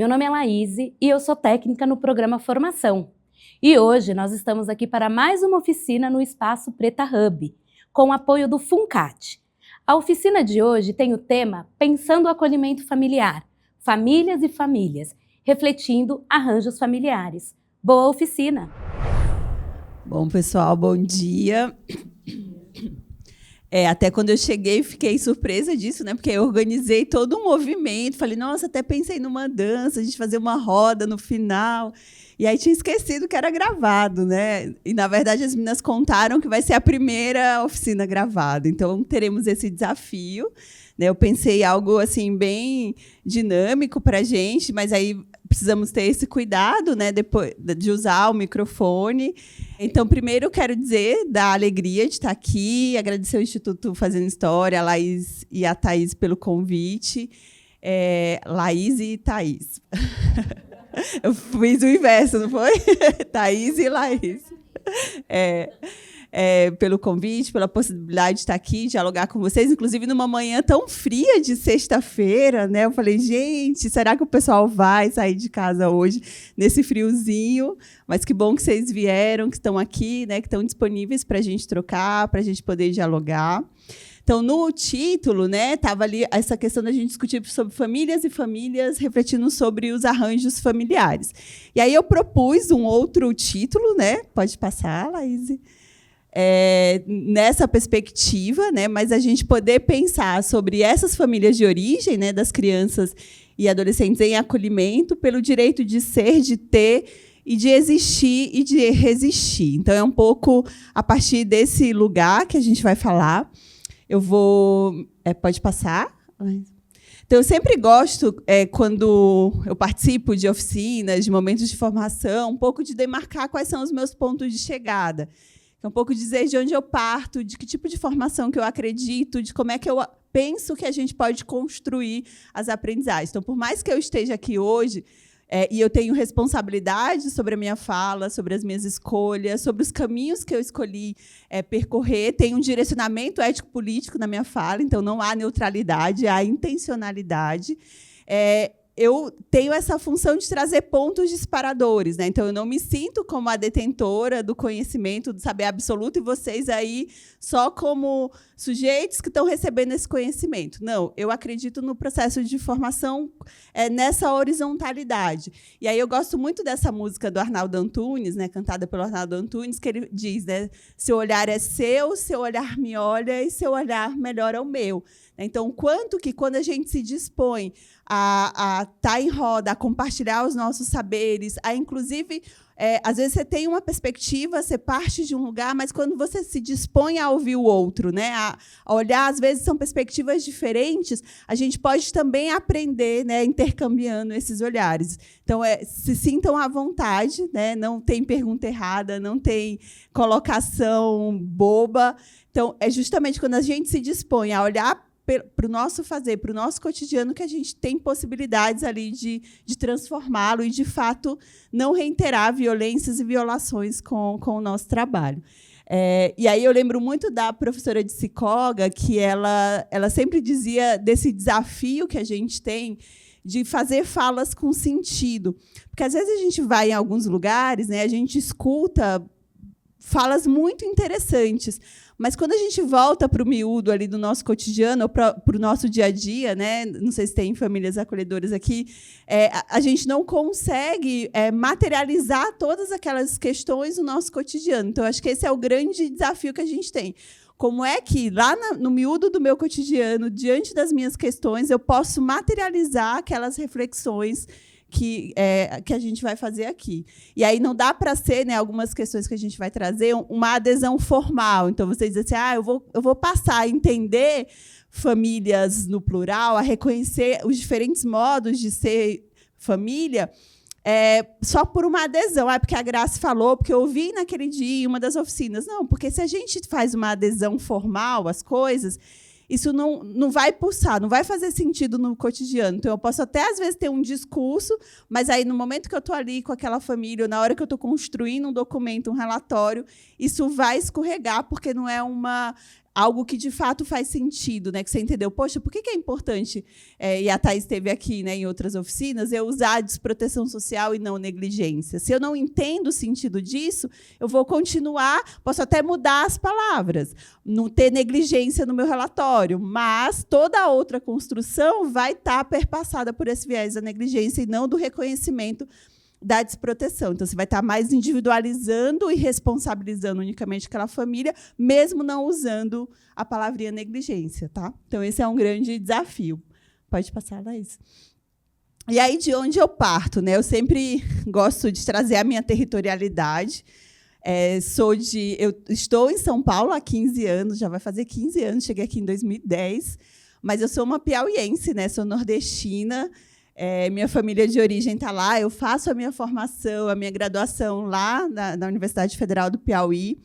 Meu nome é Laís e eu sou técnica no programa Formação. E hoje nós estamos aqui para mais uma oficina no Espaço Preta Hub, com o apoio do FUNCAT. A oficina de hoje tem o tema Pensando o Acolhimento Familiar, Famílias e Famílias, refletindo arranjos familiares. Boa oficina! Bom, pessoal, bom dia. Até quando eu cheguei, fiquei surpresa disso, né? Porque eu organizei todo um movimento. Falei, nossa, até pensei numa dança, a gente fazer uma roda no final. E aí tinha esquecido que era gravado, né? E, na verdade, as meninas contaram que vai ser a primeira oficina gravada. Então, teremos esse desafio, né? Eu pensei algo assim bem dinâmico para a gente, mas aí precisamos ter esse cuidado, né, depois de usar o microfone. Então, primeiro, eu quero dizer da alegria de estar aqui, agradecer ao Instituto Fazendo História, a Laís e a Thaís pelo convite. Laís e Thaís. Eu fiz o inverso, não foi? Thaís e Laís. Pelo convite, pela possibilidade de estar aqui, dialogar com vocês, inclusive numa manhã tão fria de sexta-feira, né? Eu falei, gente, será que o pessoal vai sair de casa hoje nesse friozinho? Mas que bom que vocês vieram, que estão aqui, né? Que estão disponíveis para a gente trocar, para a gente poder dialogar. Então, no título, né, estava ali essa questão da gente discutir sobre famílias e famílias, refletindo sobre os arranjos familiares. E aí eu propus um outro título, né? Pode passar, Laís. Nessa perspectiva, né, mas a gente poder pensar sobre essas famílias de origem, né, das crianças e adolescentes em acolhimento, pelo direito de ser, de ter, e de existir e de resistir. Então, é um pouco a partir desse lugar que a gente vai falar. Eu vou... pode passar? Então, eu sempre gosto, quando eu participo de oficinas, de momentos de formação, um pouco de demarcar quais são os meus pontos de chegada. Um pouco dizer de onde eu parto, de que tipo de formação que eu acredito, de como é que eu penso que a gente pode construir as aprendizagens. Então, por mais que eu esteja aqui hoje, e eu tenho responsabilidade sobre a minha fala, sobre as minhas escolhas, sobre os caminhos que eu escolhi percorrer, tem um direcionamento ético-político na minha fala, então não há neutralidade, há intencionalidade. Eu tenho essa função de trazer pontos disparadores, né? Então, eu não me sinto como a detentora do conhecimento, do saber absoluto, e vocês aí só como sujeitos que estão recebendo esse conhecimento. Não, eu acredito no processo de formação nessa horizontalidade. E aí eu gosto muito dessa música do Arnaldo Antunes, né, cantada pelo Arnaldo Antunes, que ele diz, né, seu olhar é seu olhar me olha e seu olhar melhora o meu. Então, quanto que, quando a gente se dispõe a estar em roda, a compartilhar os nossos saberes, a, inclusive, às vezes você tem uma perspectiva, você parte de um lugar, mas quando você se dispõe a ouvir o outro, né, a olhar, às vezes são perspectivas diferentes, a gente pode também aprender, né, intercambiando esses olhares. Então, se sintam à vontade, né, não tem pergunta errada, não tem colocação boba. Então, é justamente quando a gente se dispõe a olhar para o nosso fazer, para o nosso cotidiano, que a gente tem possibilidades ali de transformá-lo e, de fato, não reiterar violências e violações com o nosso trabalho. E aí eu lembro muito da professora de Cicoga, que ela sempre dizia desse desafio que a gente tem de fazer falas com sentido. Porque, às vezes, a gente vai em alguns lugares, né, a gente escuta falas muito interessantes, mas quando a gente volta para o miúdo ali do nosso cotidiano, ou para o nosso dia a dia, né? Não sei se tem famílias acolhedoras aqui, a gente não consegue materializar todas aquelas questões do nosso cotidiano. Então, acho que esse é o grande desafio que a gente tem. Como é que, lá no miúdo do meu cotidiano, diante das minhas questões, eu posso materializar aquelas reflexões que a gente vai fazer aqui. E aí não dá para ser, né, algumas questões que a gente vai trazer, uma adesão formal. Então, vocês dizem assim, eu vou passar a entender famílias no plural, a reconhecer os diferentes modos de ser família, só por uma adesão. Porque a Graça falou, porque eu ouvi naquele dia em uma das oficinas. Não, porque se a gente faz uma adesão formal às coisas, isso não vai pulsar, não vai fazer sentido no cotidiano. Então, eu posso até, às vezes, ter um discurso, mas aí, no momento que eu estou ali com aquela família, ou na hora que eu estou construindo um documento, um relatório, isso vai escorregar, porque não é algo que de fato faz sentido, né? Que você entendeu, poxa, por que é importante, e a Thaís esteve aqui, né, em outras oficinas, eu usar a desproteção social e não negligência. Se eu não entendo o sentido disso, eu vou continuar, posso até mudar as palavras, não ter negligência no meu relatório, mas toda a outra construção vai estar perpassada por esse viés da negligência e não do reconhecimento da desproteção. Então, você vai estar mais individualizando e responsabilizando unicamente aquela família, mesmo não usando a palavrinha negligência. Tá? Então, esse é um grande desafio. Pode passar, Laís. E aí, de onde eu parto? Né? Eu sempre gosto de trazer a minha territorialidade. Eu estou em São Paulo há 15 anos, já vai fazer 15 anos, cheguei aqui em 2010, mas eu sou uma piauiense, né? Sou nordestina. Minha família de origem está lá, eu faço a minha formação, a minha graduação lá na Universidade Federal do Piauí.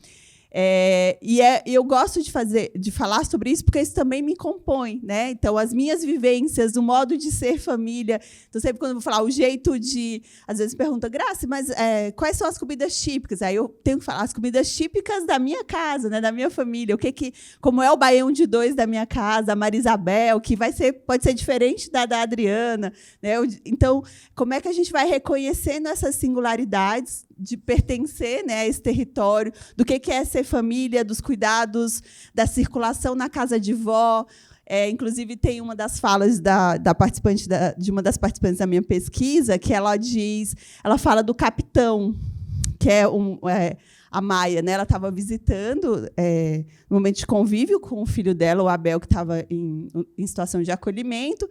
Eu gosto de falar sobre isso porque isso também me compõe, né? Então, as minhas vivências, o modo de ser família. Então, sempre quando eu vou falar o jeito de... Às vezes pergunta, Graça, mas quais são as comidas típicas? Aí eu tenho que falar as comidas típicas da minha casa, né? Da minha família. Como é o baião de dois da minha casa, a Marisabel, que pode ser diferente da Adriana, né? Então, como é que a gente vai reconhecendo essas singularidades de pertencer, né, a esse território, do que é ser família, dos cuidados, da circulação na casa de vó. Inclusive, tem uma das falas de uma das participantes da minha pesquisa, que ela fala do capitão, que é a Maia, né? Ela estava visitando, no momento de convívio com o filho dela, o Abel, que estava em situação de acolhimento.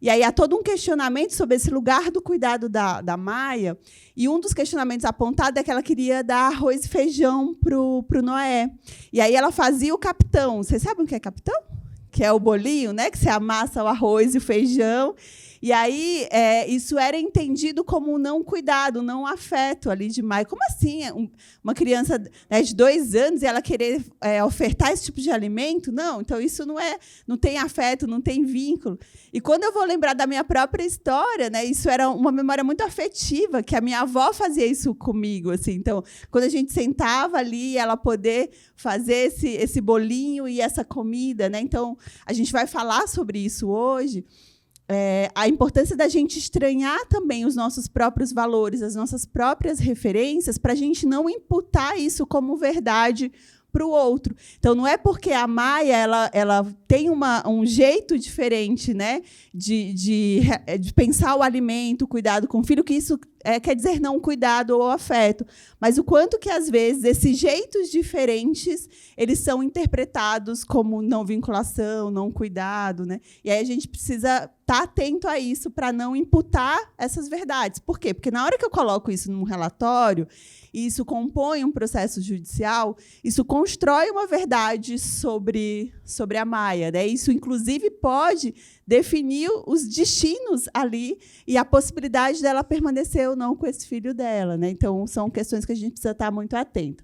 E aí há todo um questionamento sobre esse lugar do cuidado da Maia. E um dos questionamentos apontados é que ela queria dar arroz e feijão para o Noé. E aí ela fazia o capitão. Vocês sabem o que é capitão? Que é o bolinho, né? Que você amassa o arroz e o feijão. E aí isso era entendido como um não cuidado, um não afeto ali de Maia. Como assim? Uma criança, né, de 2 anos e ela querer ofertar esse tipo de alimento? Não, então isso não tem afeto, não tem vínculo. E quando eu vou lembrar da minha própria história, né, isso era uma memória muito afetiva, que a minha avó fazia isso comigo. Assim. Então, quando a gente sentava ali, ela poder fazer esse bolinho e essa comida. Né? Então, a gente vai falar sobre isso hoje. A importância da gente estranhar também os nossos próprios valores, as nossas próprias referências, para a gente não imputar isso como verdade para o outro. Então, não é porque a Maia ela tem um jeito diferente, né, de pensar o alimento, o cuidado com o filho, que isso quer dizer não cuidado ou afeto. Mas o quanto que, às vezes, esses jeitos diferentes eles são interpretados como não vinculação, não cuidado. Né? E aí a gente precisa estar atento a isso para não imputar essas verdades. Por quê? Porque na hora que eu coloco isso num relatório, e isso compõe um processo judicial, isso constrói uma verdade sobre a Maia. Né? Isso, inclusive, pode definir os destinos ali e a possibilidade dela permanecer ou não com esse filho dela. Né? Então, são questões que a gente precisa estar muito atento.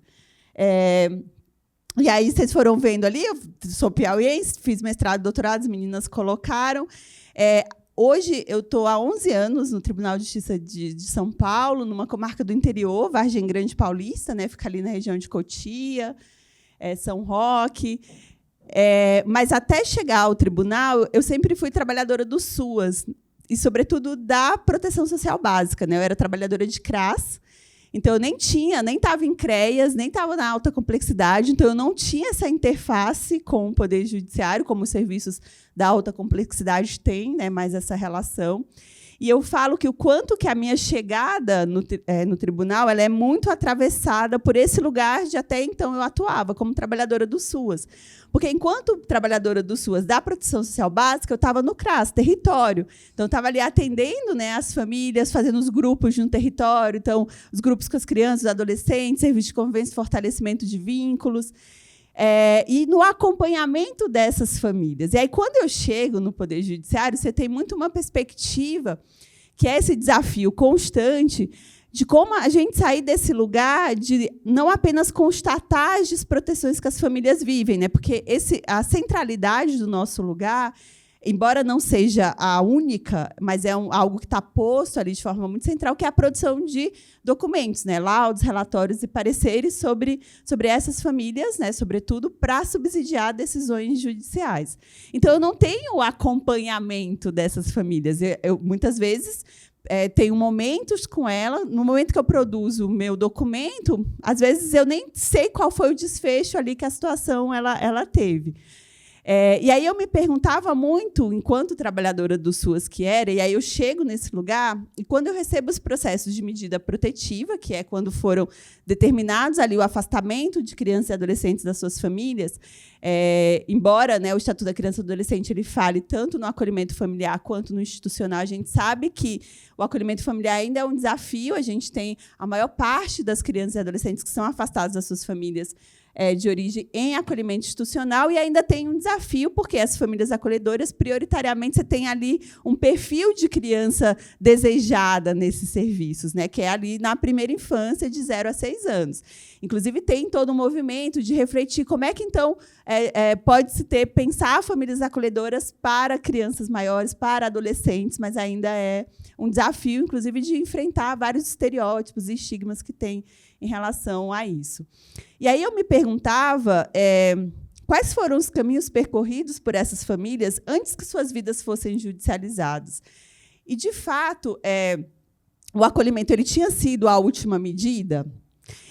E aí, vocês foram vendo ali, eu sou piauiense, fiz mestrado e doutorado, as meninas colocaram. Hoje, eu estou há 11 anos no Tribunal de Justiça de São Paulo, numa comarca do interior, Vargem Grande Paulista, né? Fica ali na região de Cotia, São Roque. Mas, até chegar ao tribunal, eu sempre fui trabalhadora do SUAS, e, sobretudo, da proteção social básica. Né? Eu era trabalhadora de CRAS, então eu nem estava em CREAS, nem estava na alta complexidade, então eu não tinha essa interface com o Poder Judiciário, como os serviços da alta complexidade têm, né, mais essa relação. E eu falo que o quanto que a minha chegada no tribunal ela é muito atravessada por esse lugar de até então eu atuava como trabalhadora do SUAS. Porque, enquanto trabalhadora do SUAS da proteção social básica, eu estava no CRAS, território. Então, eu estava ali atendendo, né, as famílias, fazendo os grupos de um território, então, os grupos com as crianças, os adolescentes, serviço de convivência e fortalecimento de vínculos. E no acompanhamento dessas famílias. E aí, quando eu chego no Poder Judiciário, você tem muito uma perspectiva, que é esse desafio constante de como a gente sair desse lugar de não apenas constatar as desproteções que as famílias vivem, né? Porque a centralidade do nosso lugar embora não seja a única, mas é algo que está posto ali de forma muito central, que é a produção de documentos, né, laudos, relatórios e pareceres sobre essas famílias, né, sobretudo para subsidiar decisões judiciais. Então, eu não tenho o acompanhamento dessas famílias. Eu muitas vezes tenho momentos com ela. No momento que eu produzo o meu documento, às vezes eu nem sei qual foi o desfecho ali que a situação ela teve. E aí eu me perguntava muito, enquanto trabalhadora do SUAS que era, e aí eu chego nesse lugar, e quando eu recebo os processos de medida protetiva, que é quando foram determinados ali o afastamento de crianças e adolescentes das suas famílias, embora, né, o Estatuto da Criança e do Adolescente ele fale tanto no acolhimento familiar quanto no institucional, a gente sabe que o acolhimento familiar ainda é um desafio. A gente tem a maior parte das crianças e adolescentes que são afastadas das suas famílias de origem em acolhimento institucional, e ainda tem um desafio, porque as famílias acolhedoras, prioritariamente, você tem ali um perfil de criança desejada nesses serviços, né, que é ali na primeira infância, de 0 a 6 anos. Inclusive, tem todo um movimento de refletir como é que, então, pode-se pensar famílias acolhedoras para crianças maiores, para adolescentes, mas ainda é um desafio, inclusive, de enfrentar vários estereótipos e estigmas que tem em relação a isso. E aí eu me perguntava quais foram os caminhos percorridos por essas famílias antes que suas vidas fossem judicializadas. E, de fato, o acolhimento ele tinha sido a última medida?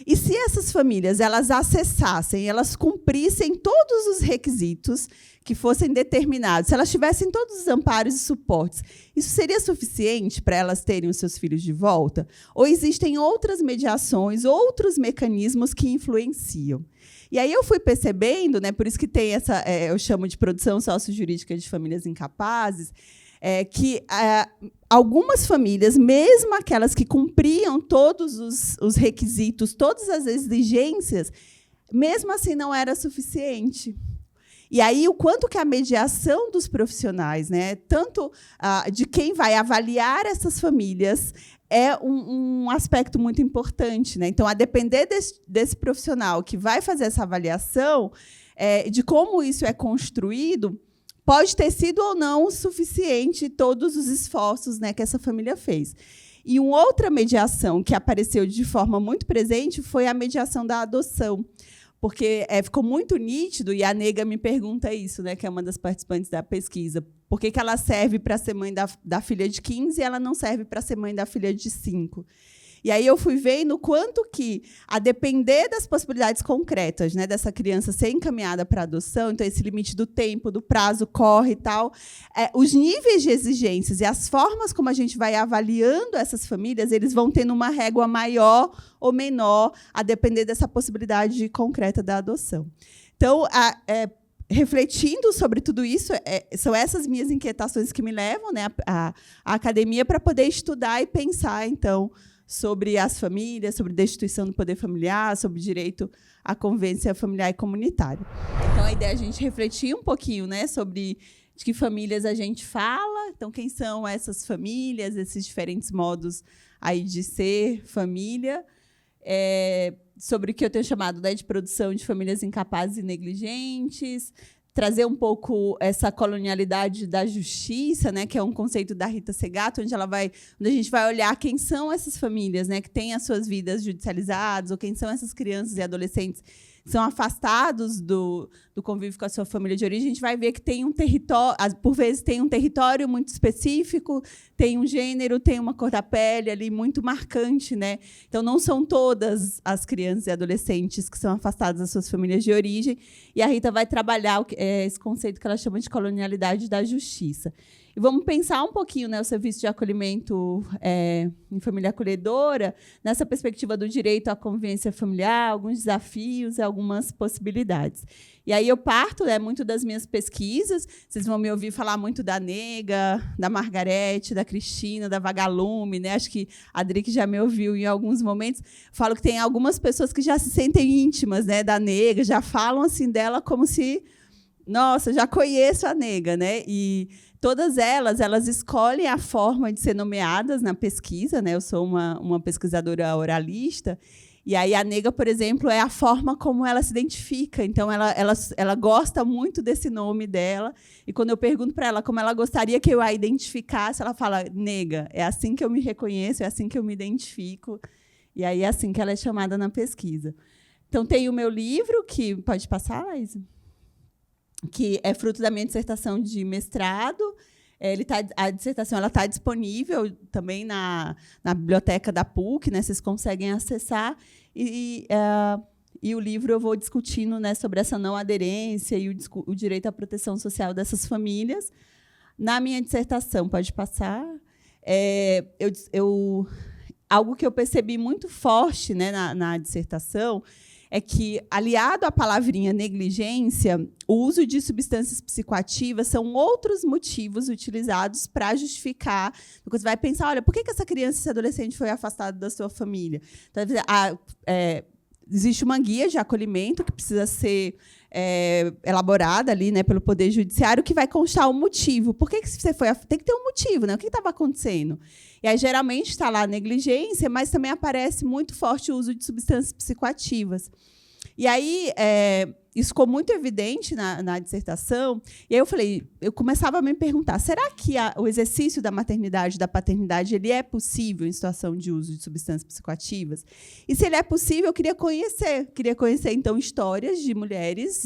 E se essas famílias elas acessassem, elas cumprissem todos os requisitos que fossem determinados, se elas tivessem todos os amparos e suportes, isso seria suficiente para elas terem os seus filhos de volta? Ou existem outras mediações, outros mecanismos que influenciam? E aí eu fui percebendo, né, por isso que tem essa, eu chamo de produção sociojurídica de famílias incapazes, que algumas famílias, mesmo aquelas que cumpriam todos os requisitos, todas as exigências, mesmo assim não era suficiente. E aí, o quanto que a mediação dos profissionais, né, tanto de quem vai avaliar essas famílias, é um aspecto muito importante, né? Então, a depender desse profissional que vai fazer essa avaliação, de como isso é construído, pode ter sido ou não suficiente todos os esforços, né, que essa família fez. E uma outra mediação que apareceu de forma muito presente foi a mediação da adoção, porque ficou muito nítido, e a Nega me pergunta isso, né, que é uma das participantes da pesquisa, por que ela serve para ser mãe da filha de 15 e ela não serve para ser mãe da filha de 5? E aí eu fui vendo o quanto que, a depender das possibilidades concretas, né, dessa criança ser encaminhada para adoção, então esse limite do tempo, do prazo corre e tal, os níveis de exigências e as formas como a gente vai avaliando essas famílias, eles vão tendo uma régua maior ou menor, a depender dessa possibilidade concreta da adoção. Então, refletindo sobre tudo isso, são essas minhas inquietações que me levam, né, à academia para poder estudar e pensar, então, sobre as famílias, sobre destituição do poder familiar, sobre direito à convivência familiar e comunitária. Então, a ideia é a gente refletir um pouquinho, né, sobre de que famílias a gente fala, então, quem são essas famílias, esses diferentes modos aí de ser família, sobre o que eu tenho chamado, né, de produção de famílias incapazes e negligentes, trazer um pouco essa colonialidade da justiça, né, que é um conceito da Rita Segato, onde a gente vai olhar quem são essas famílias, né, que têm as suas vidas judicializadas, ou quem são essas crianças e adolescentes que são afastados do convívio com a sua família de origem. A gente vai ver que tem um território, por vezes tem um território muito específico, tem um gênero, tem uma cor da pele ali muito marcante, né? Então, não são todas as crianças e adolescentes que são afastadas das suas famílias de origem, e a Rita vai trabalhar esse conceito que ela chama de colonialidade da justiça. E vamos pensar um pouquinho, né, o serviço de acolhimento em família acolhedora, nessa perspectiva do direito à convivência familiar, alguns desafios e algumas possibilidades. E aí eu parto, né, muito das minhas pesquisas, vocês vão me ouvir falar muito da Nega, da Margarete, da Cristina, da Vagalume, né? Acho que a Drick já me ouviu em alguns momentos. Falo que tem algumas pessoas que já se sentem íntimas, né, da Nega, já falam assim dela como se, nossa, já conheço a Nega, né? E todas elas escolhem a forma de ser nomeadas na pesquisa, né? Eu sou uma pesquisadora oralista, E aí a nega, por exemplo, é a forma como ela se identifica. Então, ela gosta muito desse nome dela. E quando eu pergunto para ela como ela gostaria que eu a identificasse, ela fala, nega, é assim que eu me reconheço, é assim que eu me identifico. E aí é assim que ela é chamada na pesquisa. Então, tem o meu livro, que pode passar, Laís? Que é fruto da minha dissertação de mestrado. A dissertação está disponível também na biblioteca da PUC, né? Vocês conseguem acessar. E o livro eu vou discutindo, né, sobre essa não aderência e o direito à proteção social dessas famílias. Na minha dissertação, pode passar, algo que eu percebi muito forte, né, na dissertação é que, aliado à palavrinha negligência, o uso de substâncias psicoativas são outros motivos utilizados para justificar. Você vai pensar, olha, por que essa criança, esse adolescente foi afastado da sua família? Então, existe uma guia de acolhimento que precisa ser elaborada ali, né, pelo Poder Judiciário, que vai constar o motivo. Por que você foi? Tem que ter um motivo, né? O que estava acontecendo? E aí, geralmente, está lá a negligência, mas também aparece muito forte o uso de substâncias psicoativas. E aí, isso ficou muito evidente na dissertação. E aí eu começava a me perguntar, será que o exercício da maternidade e da paternidade ele é possível em situação de uso de substâncias psicoativas? E se ele é possível, eu queria conhecer, então, histórias de mulheres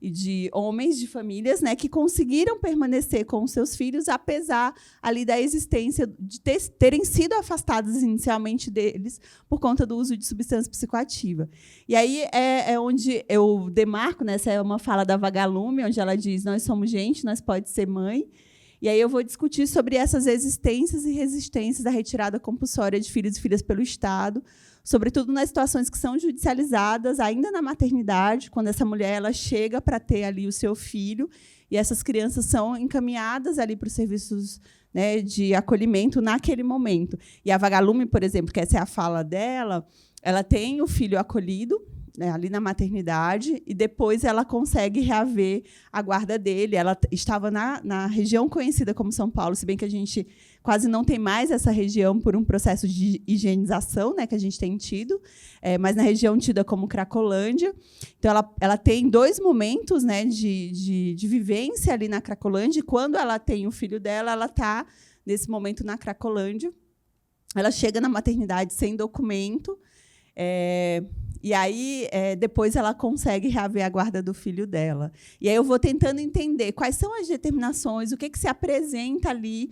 e de homens de famílias, né, que conseguiram permanecer com os seus filhos, apesar ali da existência de terem sido afastadas inicialmente deles por conta do uso de substância psicoativa. E aí é onde eu demarco, né, essa é uma fala da Vagalume, onde ela diz, nós somos gente, nós pode ser mãe. E aí eu vou discutir sobre essas existências e resistências da retirada compulsória de filhos e filhas pelo Estado, sobretudo nas situações que são judicializadas, ainda na maternidade, quando essa mulher ela chega para ter ali o seu filho, e essas crianças são encaminhadas ali para os serviços, né, de acolhimento naquele momento. E a Vagalume, por exemplo, que essa é a fala dela, ela tem o filho acolhido, né, ali na maternidade, e depois ela consegue reaver a guarda dele. Ela estava na região conhecida como São Paulo, se bem que a gente quase não tem mais essa região por um processo de higienização, né, que a gente tem tido, mas na região tida como Cracolândia. Então, ela tem 2 momentos, né, de vivência ali na Cracolândia, e quando ela tem o filho dela, ela está, nesse momento, na Cracolândia. Ela chega na maternidade sem documento, e aí, depois, ela consegue reaver a guarda do filho dela. E aí eu vou tentando entender quais são as determinações, o que se apresenta ali,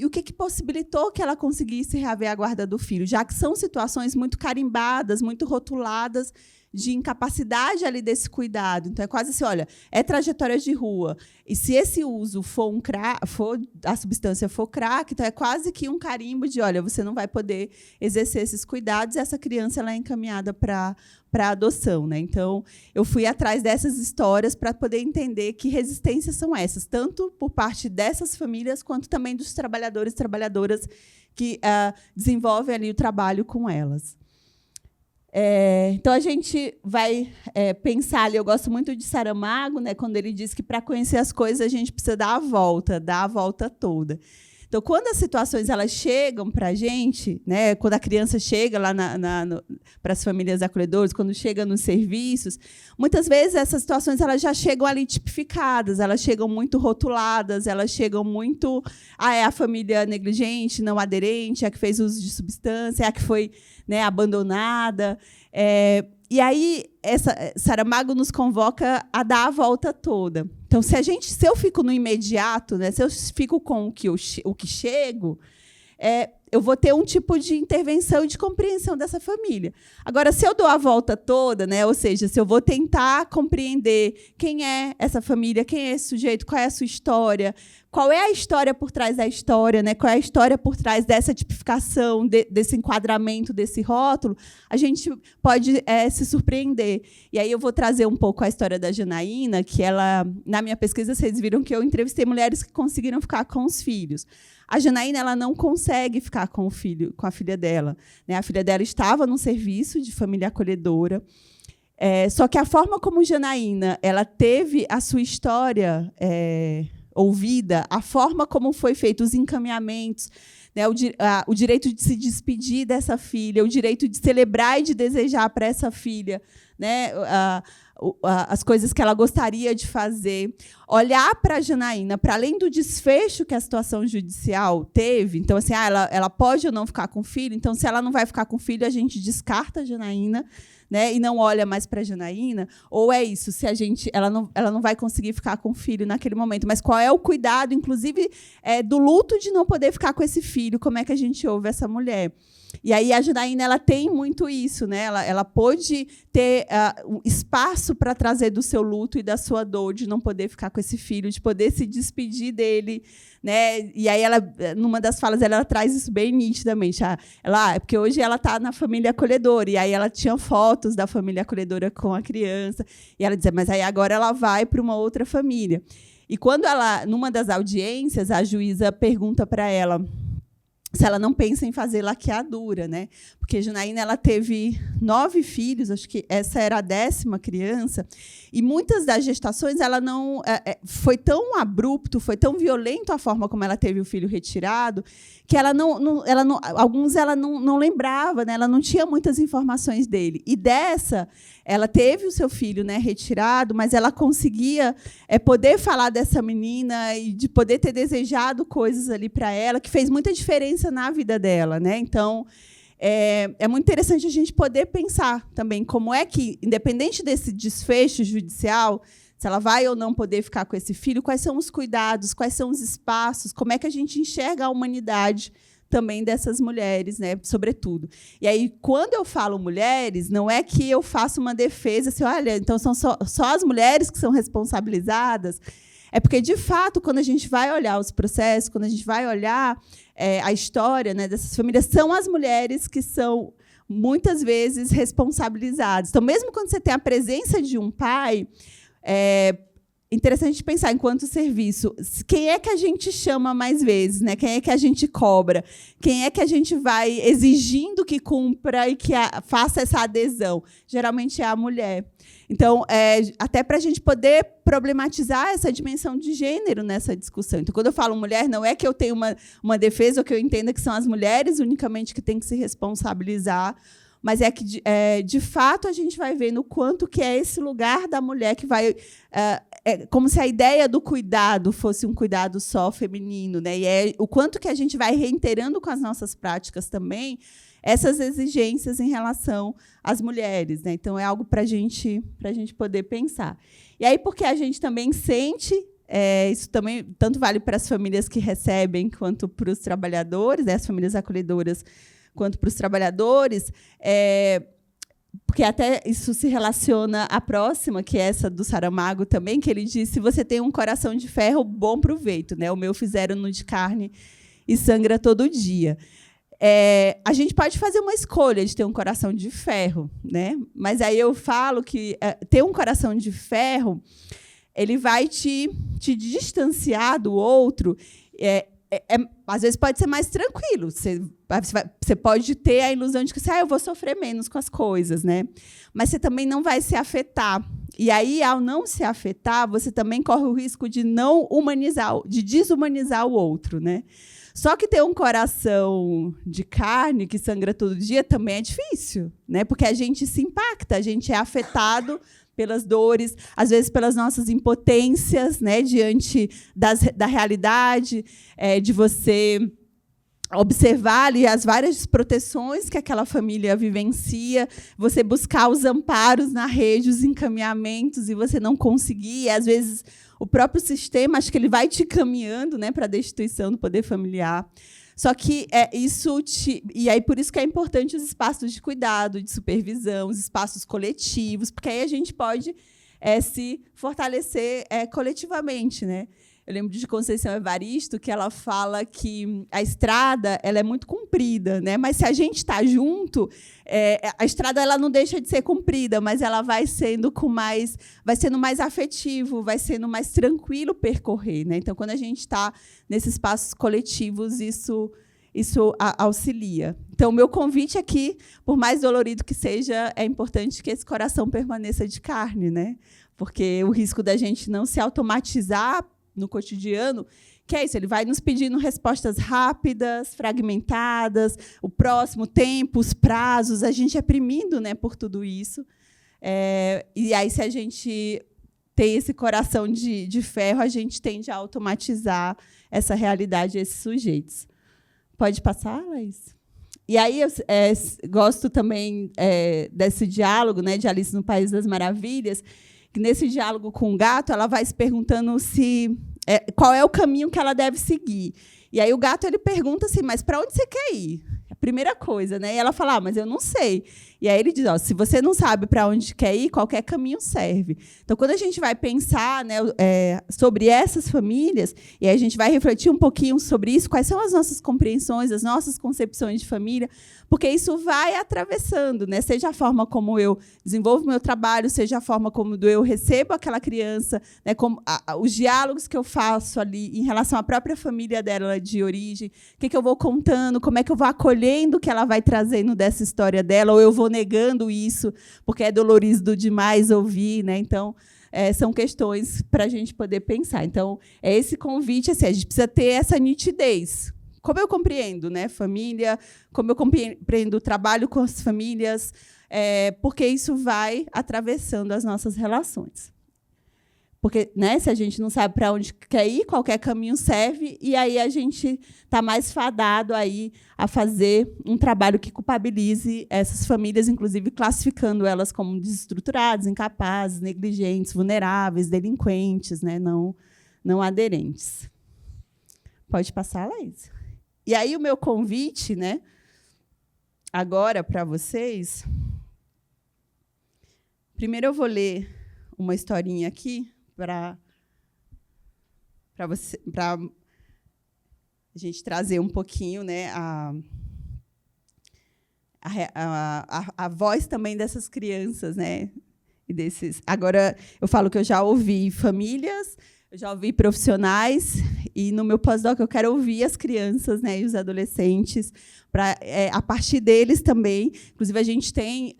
o que possibilitou que ela conseguisse reaver a guarda do filho, já que são situações muito carimbadas, muito rotuladas, de incapacidade ali desse cuidado. Então, é quase assim, olha, é trajetória de rua. E se esse uso for a substância for crack, então é quase que um carimbo de, olha, você não vai poder exercer esses cuidados, e essa criança ela é encaminhada para adoção, né? Então, eu fui atrás dessas histórias para poder entender que resistências são essas, tanto por parte dessas famílias, quanto também dos trabalhadores e trabalhadoras que desenvolvem ali o trabalho com elas. Então, a gente vai pensar ali, eu gosto muito de Saramago, né, quando ele diz que, para conhecer as coisas, a gente precisa dar a volta toda. Então, quando as situações elas chegam para a gente, né, quando a criança chega lá para as famílias acolhedoras, quando chega nos serviços, muitas vezes essas situações elas já chegam ali tipificadas, elas chegam muito rotuladas, elas chegam muito... é a família negligente, não aderente, é a que fez uso de substância, é a que foi, né, abandonada. E aí, Saramago nos convoca a dar a volta toda. Então, se eu fico no imediato, né, se eu fico com o que chego, eu vou ter um tipo de intervenção e de compreensão dessa família. Agora, se eu dou a volta toda, né, ou seja, se eu vou tentar compreender quem é essa família, quem é esse sujeito, qual é a sua história, qual é a história por trás da história, né, qual é a história por trás dessa tipificação, desse enquadramento, desse rótulo, a gente pode se surpreender. E aí eu vou trazer um pouco a história da Janaína, que ela, na minha pesquisa, vocês viram que eu entrevistei mulheres que conseguiram ficar com os filhos. A Janaína ela não consegue ficar com a filha dela, né? A filha dela estava num serviço de família acolhedora. Só que a forma como Janaína ela teve a sua história ouvida, a forma como foi feito os encaminhamentos, né, o direito de se despedir dessa filha, o direito de celebrar e de desejar para essa filha, né, as coisas que ela gostaria de fazer. Olhar para a Janaína, para além do desfecho que a situação judicial teve, então, assim, ela pode ou não ficar com o filho, então, se ela não vai ficar com o filho, a gente descarta a Janaína, né, e não olha mais para a Janaína, ou é isso, se ela não vai conseguir ficar com o filho naquele momento, mas qual é o cuidado, inclusive, do luto de não poder ficar com esse filho, como é que a gente ouve essa mulher? E aí a Janaína, ela tem muito isso, né? Ela pôde ter um espaço para trazer do seu luto e da sua dor de não poder ficar com esse filho, de poder se despedir dele, né? E aí ela, numa das falas, ela traz isso bem nitidamente. Porque hoje ela está na família acolhedora, e aí ela tinha fotos da família acolhedora com a criança, e ela dizia, mas aí agora ela vai para uma outra família. E quando numa das audiências, a juíza pergunta para ela se ela não pensa em fazer laqueadura, né? Porque Janaína, ela teve 9 filhos, acho que essa era a 10ª criança, e muitas das gestações ela não foi tão abrupto, foi tão violento a forma como ela teve o filho retirado, que alguns ela não lembrava, né? Ela não tinha muitas informações dele. E dessa, ela teve o seu filho, né, retirado, mas ela conseguia poder falar dessa menina e de poder ter desejado coisas ali para ela, que fez muita diferença na vida dela, né? Então, é muito interessante a gente poder pensar também como é que, independente desse desfecho judicial, se ela vai ou não poder ficar com esse filho, quais são os cuidados, quais são os espaços, como é que a gente enxerga a humanidade também dessas mulheres, né, sobretudo. E aí, quando eu falo mulheres, não é que eu faço uma defesa, assim, olha, então são só as mulheres que são responsabilizadas. É porque, de fato, quando a gente vai olhar os processos, quando a gente vai olhar a história, né, dessas famílias, são as mulheres que são, muitas vezes, responsabilizadas. Então, mesmo quando você tem a presença de um pai, interessante pensar, enquanto serviço, quem é que a gente chama mais vezes, né? Quem é que a gente cobra? Quem é que a gente vai exigindo que cumpra e que faça essa adesão? Geralmente é a mulher. Então, até para a gente poder problematizar essa dimensão de gênero nessa discussão. Então, quando eu falo mulher, não é que eu tenho uma defesa ou que eu entenda que são as mulheres unicamente que têm que se responsabilizar, mas é que, de fato, a gente vai ver no quanto que é esse lugar da mulher que vai... como se a ideia do cuidado fosse um cuidado só feminino, né? E o quanto que a gente vai reiterando com as nossas práticas também essas exigências em relação às mulheres, né? Então, é algo para a gente poder pensar. E aí, porque a gente também sente... isso também tanto vale para as famílias que recebem quanto para os trabalhadores, né? As famílias acolhedoras, quanto para os trabalhadores, porque até isso se relaciona à próxima, que é essa do Saramago também, que ele diz, se você tem um coração de ferro, bom proveito, né? O meu fizeram no de carne e sangra todo dia. A gente pode fazer uma escolha de ter um coração de ferro, né? Mas aí eu falo que ter um coração de ferro, ele vai te distanciar do outro. Às vezes pode ser mais tranquilo. Você pode ter a ilusão de que eu vou sofrer menos com as coisas, né? Mas você também não vai se afetar. E aí, ao não se afetar, você também corre o risco de não humanizar, de desumanizar o outro, né? Só que ter um coração de carne que sangra todo dia também é difícil, né? Porque a gente se impacta, a gente é afetado pelas dores, às vezes pelas nossas impotências, né, diante da realidade, de você observar ali as várias proteções que aquela família vivencia, você buscar os amparos na rede, os encaminhamentos, e você não conseguir, e, às vezes, o próprio sistema, acho que ele vai te caminhando, né, para a destituição do poder familiar. Só que e aí por isso que é importante os espaços de cuidado, de supervisão, os espaços coletivos, porque aí a gente pode se fortalecer coletivamente, né? Eu lembro de Conceição Evaristo, que ela fala que a estrada ela é muito comprida, né? Mas se a gente está junto, a estrada ela não deixa de ser comprida, mas ela vai sendo mais afetivo, vai sendo mais tranquilo percorrer, né? Então, quando a gente está nesses espaços coletivos, isso auxilia. Então, o meu convite aqui, por mais dolorido que seja, é importante que esse coração permaneça de carne, né? Porque o risco da gente não se automatizar no cotidiano, que é isso, ele vai nos pedindo respostas rápidas, fragmentadas, o próximo tempo, os prazos, a gente é primindo, né, por tudo isso. E aí, se a gente tem esse coração de ferro, a gente tende a automatizar essa realidade, esses sujeitos. Pode passar, Laís? E aí eu gosto também desse diálogo, né, de Alice no País das Maravilhas, que nesse diálogo com o gato, ela vai se perguntando qual é o caminho que ela deve seguir. E aí o gato ele pergunta assim, mas para onde você quer ir? A primeira coisa, né? E ela fala, mas eu não sei. E aí ele diz, se você não sabe para onde quer ir, qualquer caminho serve. Então, quando a gente vai pensar, né, sobre essas famílias, e aí a gente vai refletir um pouquinho sobre isso, quais são as nossas compreensões, as nossas concepções de família, porque isso vai atravessando, né? Seja a forma como eu desenvolvo meu trabalho, seja a forma como eu recebo aquela criança, né, os diálogos que eu faço ali em relação à própria família dela de origem, o que eu vou contando, como é que eu vou acolhendo o que ela vai trazendo dessa história dela, ou eu vou negando isso, porque é dolorido demais ouvir, né? Então, são questões para a gente poder pensar. Então, é esse convite, assim, a gente precisa ter essa nitidez. Como eu compreendo, né, família, como eu compreendo o trabalho com as famílias, porque isso vai atravessando as nossas relações. Porque, né, se a gente não sabe para onde quer ir, qualquer caminho serve, e aí a gente está mais fadado aí a fazer um trabalho que culpabilize essas famílias, inclusive classificando elas como desestruturadas, incapazes, negligentes, vulneráveis, delinquentes, né, não aderentes. Pode passar, Laís? E aí o meu convite, né, agora para vocês. Primeiro eu vou ler uma historinha aqui para a gente trazer um pouquinho, né, a voz também dessas crianças, né, e desses. Agora eu falo que eu já ouvi famílias, eu já ouvi profissionais, e no meu pós-doc eu quero ouvir as crianças, né, e os adolescentes, para a partir deles também. Inclusive, a gente tem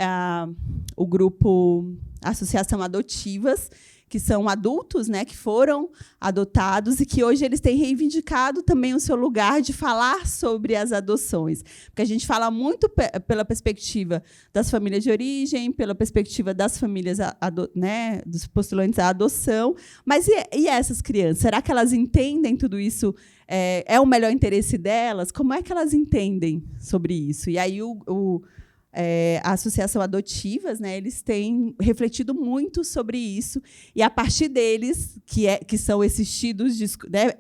o grupo Associação Adotivas, que são adultos, né, que foram adotados e que hoje eles têm reivindicado também o seu lugar de falar sobre as adoções. Porque a gente fala muito pela perspectiva das famílias de origem, pela perspectiva das famílias, né, dos postulantes à adoção, mas e essas crianças? Será que elas entendem tudo isso? É o melhor interesse delas? Como é que elas entendem sobre isso? E aí a Associação Adotivas, né, eles têm refletido muito sobre isso, e a partir deles, que são esses tidos, né,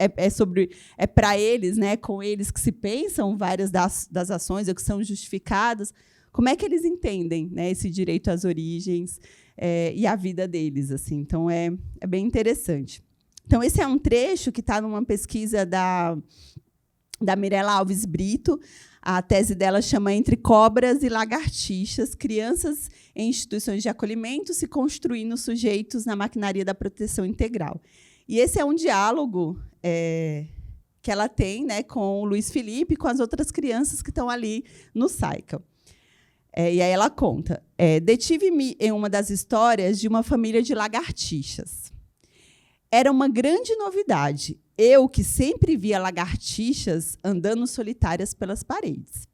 é para eles, né, com eles que se pensam várias das ações ou que são justificadas, como é que eles entendem, né, esse direito às origens e a vida deles, assim. Então é bem interessante. Então esse é um trecho que está numa pesquisa da Mirella Alves Brito. A tese dela chama Entre Cobras e Lagartixas, crianças em instituições de acolhimento se construindo sujeitos na maquinaria da proteção integral. E esse é um diálogo que ela tem, né, com o Luiz Felipe e com as outras crianças que estão ali no Cycle. E aí ela conta, detive-me em uma das histórias de uma família de lagartixas. Era uma grande novidade. Eu, que sempre via lagartixas andando solitárias pelas paredes.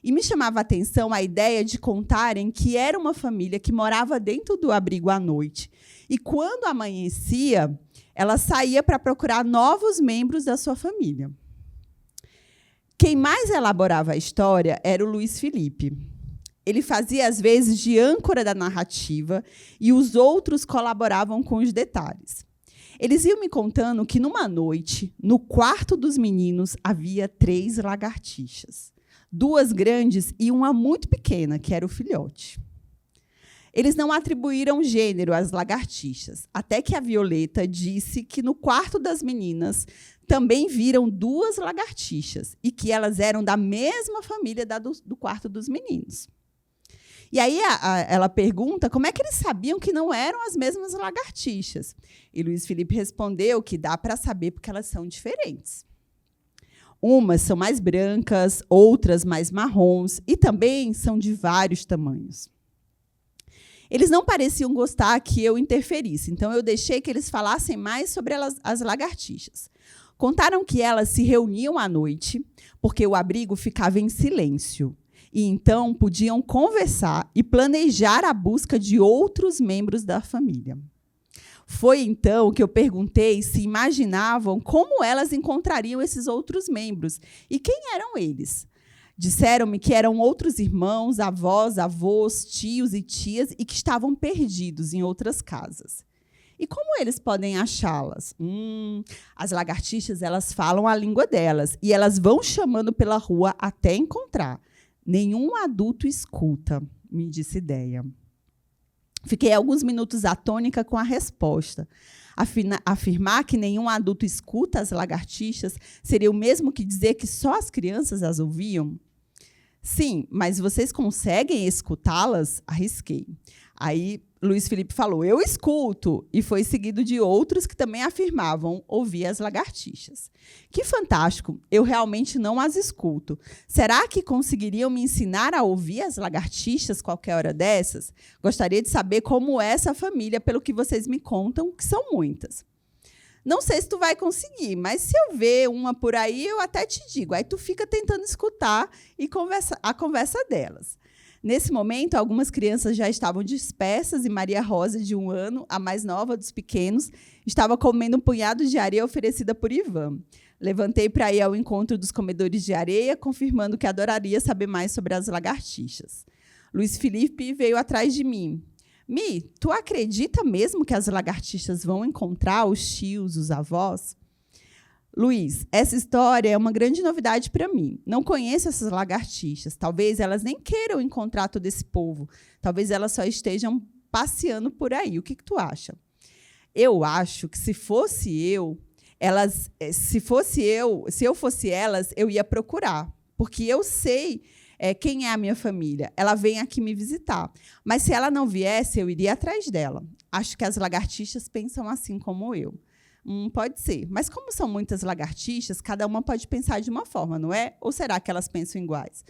E me chamava a atenção a ideia de contarem que era uma família que morava dentro do abrigo à noite. E, quando amanhecia, ela saía para procurar novos membros da sua família. Quem mais elaborava a história era o Luiz Felipe. Ele fazia, às vezes, de âncora da narrativa e os outros colaboravam com os detalhes. Eles iam me contando que, numa noite, no quarto dos meninos, havia 3 lagartixas. 2 grandes e uma muito pequena, que era o filhote. Eles não atribuíram gênero às lagartixas, até que a Violeta disse que, no quarto das meninas, também viram 2 lagartixas e que elas eram da mesma família do quarto dos meninos. E aí ela pergunta como é que eles sabiam que não eram as mesmas lagartixas. E Luiz Felipe respondeu que dá para saber porque elas são diferentes. Umas são mais brancas, outras mais marrons, e também são de vários tamanhos. Eles não pareciam gostar que eu interferisse, então eu deixei que eles falassem mais sobre as lagartixas. Contaram que elas se reuniam à noite, porque o abrigo ficava em silêncio, e então podiam conversar e planejar a busca de outros membros da família. Foi então que eu perguntei se imaginavam como elas encontrariam esses outros membros e quem eram eles. Disseram-me que eram outros irmãos, avós, avós, tios e tias e que estavam perdidos em outras casas. E como eles podem achá-las? As lagartixas, elas falam a língua delas e elas vão chamando pela rua até encontrar. Nenhum adulto escuta, me disse Ideia. Fiquei alguns minutos atônica com a resposta. Afirmar que nenhum adulto escuta as lagartixas seria o mesmo que dizer que só as crianças as ouviam? Sim, mas vocês conseguem escutá-las? Arrisquei. Aí Luiz Felipe falou, eu escuto, e foi seguido de outros que também afirmavam ouvir as lagartixas. Que fantástico, eu realmente não as escuto. Será que conseguiriam me ensinar a ouvir as lagartixas qualquer hora dessas? Gostaria de saber como é essa família, pelo que vocês me contam, que são muitas. Não sei se tu vai conseguir, mas se eu ver uma por aí, eu até te digo. Aí tu fica tentando escutar e a conversa delas. Nesse momento, algumas crianças já estavam dispersas e Maria Rosa, de 1 ano, a mais nova dos pequenos, estava comendo um punhado de areia oferecida por Ivan. Levantei para ir ao encontro dos comedores de areia, confirmando que adoraria saber mais sobre as lagartixas. Luiz Felipe veio atrás de mim. Mi, tu acredita mesmo que as lagartixas vão encontrar os tios, os avós? Luiz, essa história é uma grande novidade para mim. Não conheço essas lagartixas. Talvez elas nem queiram encontrar todo esse povo. Talvez elas só estejam passeando por aí. O que tu acha? Eu acho que se eu fosse elas, eu ia procurar. Porque eu sei quem é a minha família. Ela vem aqui me visitar. Mas se ela não viesse, eu iria atrás dela. Acho que as lagartixas pensam assim como eu. Pode ser. Mas como são muitas lagartixas, cada uma pode pensar de uma forma, não é? Ou será que elas pensam iguais?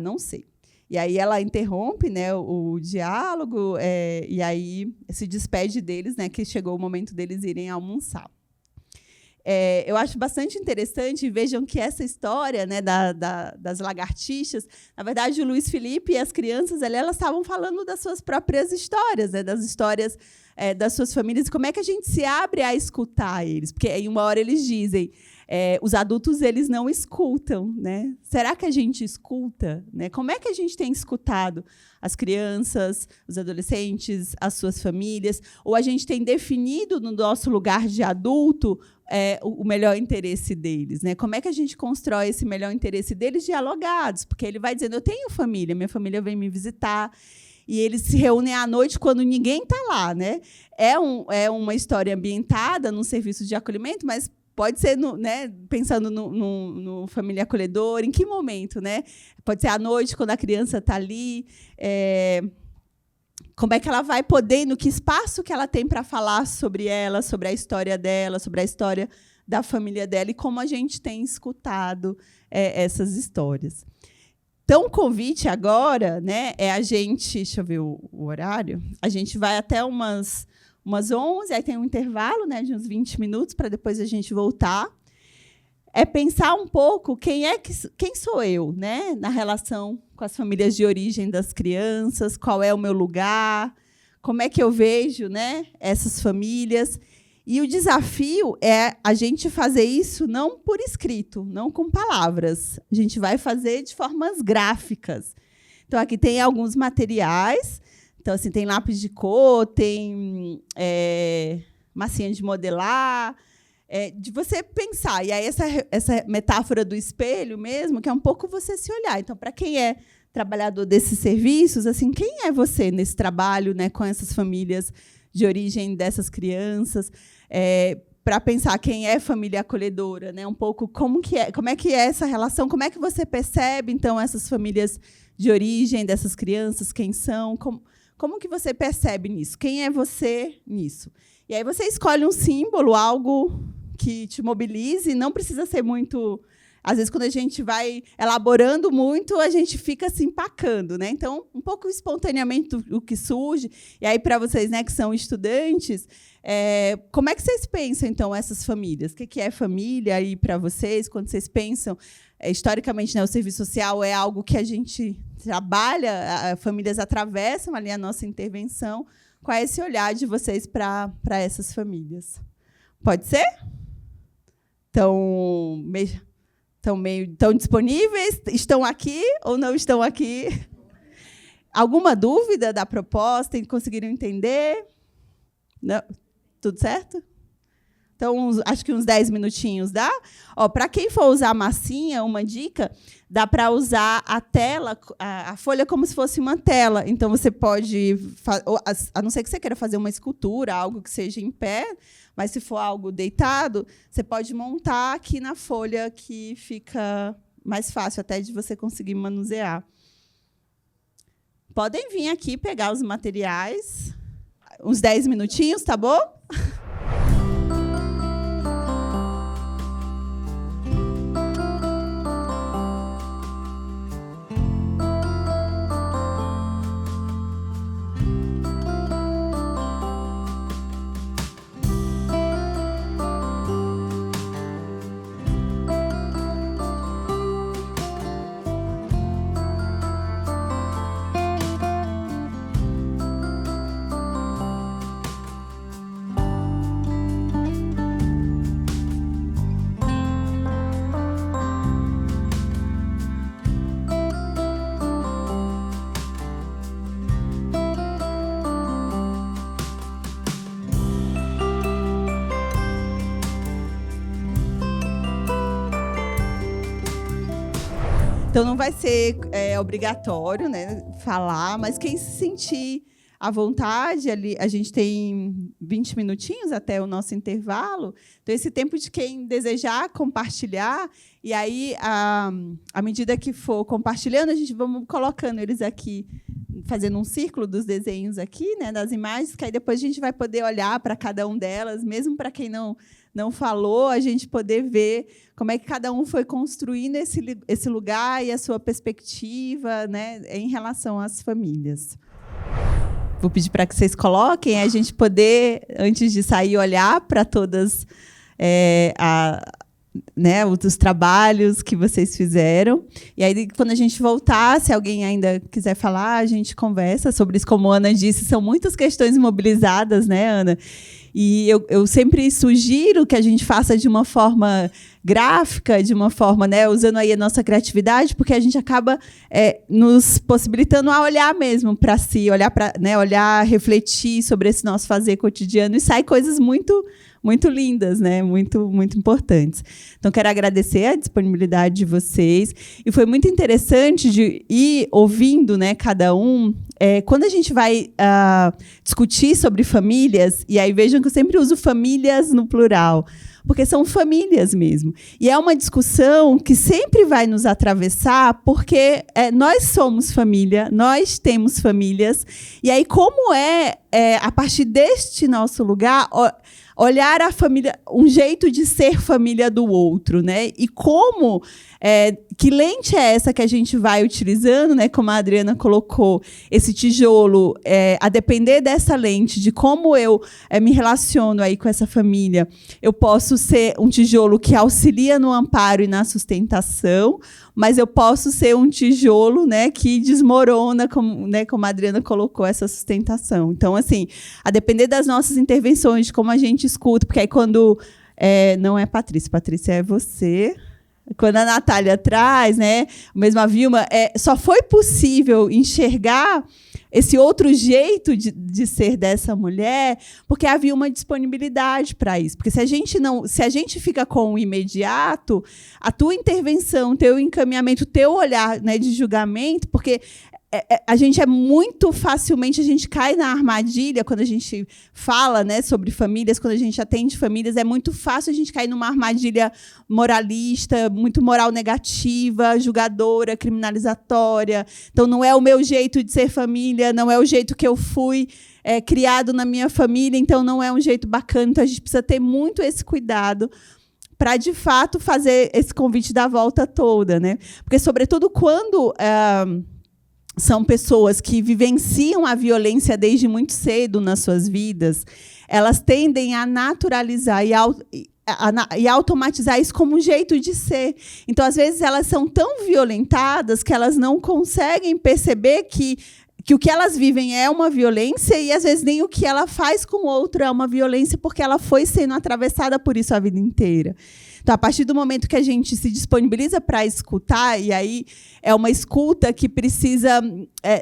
Não sei. E aí ela interrompe, né, o diálogo e aí se despede deles, né, que chegou o momento deles irem almoçar. Eu acho bastante interessante, vejam que essa história, né, das lagartixas, na verdade, o Luiz Felipe e as crianças elas estavam falando das suas próprias histórias, né, das histórias das suas famílias, e como é que a gente se abre a escutar eles. Porque, em uma hora, eles dizem, os adultos eles não escutam. Né? Será que a gente escuta? Né? Como é que a gente tem escutado as crianças, os adolescentes, as suas famílias? Ou a gente tem definido, no nosso lugar de adulto, o melhor interesse deles? Né? Como é que a gente constrói esse melhor interesse deles dialogados? Porque ele vai dizendo, eu tenho família, minha família vem me visitar, e eles se reúnem à noite quando ninguém está lá. Né? É uma história ambientada num serviço de acolhimento, mas pode ser, né, pensando no família acolhedora, em que momento? Né? Pode ser à noite, quando a criança está ali. Como é que ela vai poder, no que espaço que ela tem para falar sobre ela, sobre a história dela, sobre a história da família dela, e como a gente tem escutado essas histórias. Então, o convite agora, né, é a gente... Deixa eu ver o horário. A gente vai até umas 11, aí tem um intervalo, né, de uns 20 minutos, para depois a gente voltar. É pensar um pouco quem sou eu, né, na relação com as famílias de origem das crianças, qual é o meu lugar, como é que eu vejo, né, essas famílias. E o desafio é a gente fazer isso não por escrito, não com palavras. A gente vai fazer de formas gráficas. Então, aqui tem alguns materiais. Então, assim, tem lápis de cor, tem massinha de modelar, de você pensar. E aí, essa metáfora do espelho mesmo, que é um pouco você se olhar. Então, para quem é trabalhador desses serviços, assim, quem é você nesse trabalho, né, com essas famílias de origem dessas crianças, para pensar quem é família acolhedora, né? Um pouco como é que é essa relação, como é que você percebe, então, essas famílias de origem dessas crianças, quem são, como que você percebe nisso? Quem é você nisso? E aí você escolhe um símbolo, algo que te mobilize, não precisa ser muito às vezes, quando a gente vai elaborando muito, a gente fica se empacando, né? Então, um pouco espontaneamente o que surge. E aí, para vocês, né, que são estudantes, como é que vocês pensam, então, essas famílias? O que é família aí para vocês? Quando vocês pensam, historicamente, né, o serviço social é algo que a gente trabalha, famílias atravessam ali a nossa intervenção. Qual é esse olhar de vocês para essas famílias? Pode ser? Estão disponíveis? Estão aqui ou não estão aqui? Alguma dúvida da proposta? Conseguiram entender? Não? Tudo certo? Então, acho que uns 10 minutinhos dá. Para quem for usar a massinha, uma dica, dá para usar a tela, a folha como se fosse uma tela. Então, você pode, a não ser que você queira fazer uma escultura, algo que seja em pé, mas se for algo deitado, você pode montar aqui na folha, que fica mais fácil até de você conseguir manusear. Podem vir aqui pegar os materiais. Uns 10 minutinhos, tá bom? Então, não vai ser obrigatório, né, falar, mas quem se sentir à vontade, ali, a gente tem 20 minutinhos até o nosso intervalo. Então, esse tempo de quem desejar compartilhar, e aí, à medida que for compartilhando, a gente vamos colocando eles aqui, fazendo um círculo dos desenhos aqui, né, das imagens, que aí depois a gente vai poder olhar para cada um delas, mesmo para quem não falou, a gente poder ver como é que cada um foi construindo esse lugar e a sua perspectiva, né, em relação às famílias. Vou pedir para que vocês coloquem, a gente poder, antes de sair, olhar para todas né, os trabalhos que vocês fizeram. E aí, quando a gente voltar, se alguém ainda quiser falar, a gente conversa sobre isso. Como a Ana disse, são muitas questões mobilizadas, né, Ana? E eu sempre sugiro que a gente faça de uma forma gráfica, de uma forma, né, usando aí a nossa criatividade, porque a gente acaba nos possibilitando a olhar mesmo para si, olhar, refletir sobre esse nosso fazer cotidiano, e sai coisas muito, muito lindas, né, muito, muito importantes. Então, quero agradecer a disponibilidade de vocês, e foi muito interessante de ir ouvindo, né, cada um. Quando a gente vai discutir sobre famílias, e aí vejam que eu sempre uso famílias no plural, porque são famílias mesmo. E é uma discussão que sempre vai nos atravessar, porque nós somos família, nós temos famílias, e aí como a partir deste nosso lugar, olhar a família, um jeito de ser família do outro, né? E como, que lente é essa que a gente vai utilizando, né? Como a Adriana colocou, esse tijolo, a depender dessa lente, de como eu me relaciono aí com essa família, eu posso ser um tijolo que auxilia no amparo e na sustentação, mas eu posso ser um tijolo, né, que desmorona, como a Adriana colocou, essa sustentação. Então, assim, a depender das nossas intervenções, de como a gente escuta, porque aí quando... não é Patrícia é você. Quando a Natália traz, né, mesmo a Vilma, só foi possível enxergar esse outro jeito de ser dessa mulher, porque havia uma disponibilidade para isso. Porque se a gente fica com o imediato, a tua intervenção, teu encaminhamento, teu olhar, né, de julgamento, porque a gente muito facilmente, a gente cai na armadilha quando a gente fala, né, sobre famílias, quando a gente atende famílias, é muito fácil a gente cair numa armadilha moralista, muito moral negativa, julgadora, criminalizatória. Então, não é o meu jeito de ser família, não é o jeito que eu fui criado na minha família, então não é um jeito bacana. Então, a gente precisa ter muito esse cuidado para, de fato, fazer esse convite da volta toda, né? Porque, sobretudo, quando são pessoas que vivenciam a violência desde muito cedo nas suas vidas, elas tendem a naturalizar e automatizar isso como um jeito de ser. Então, às vezes, elas são tão violentadas que elas não conseguem perceber que o que elas vivem é uma violência e, às vezes, nem o que ela faz com o outro é uma violência, porque ela foi sendo atravessada por isso a vida inteira. Então, a partir do momento que a gente se disponibiliza para escutar, e aí é uma escuta que precisa...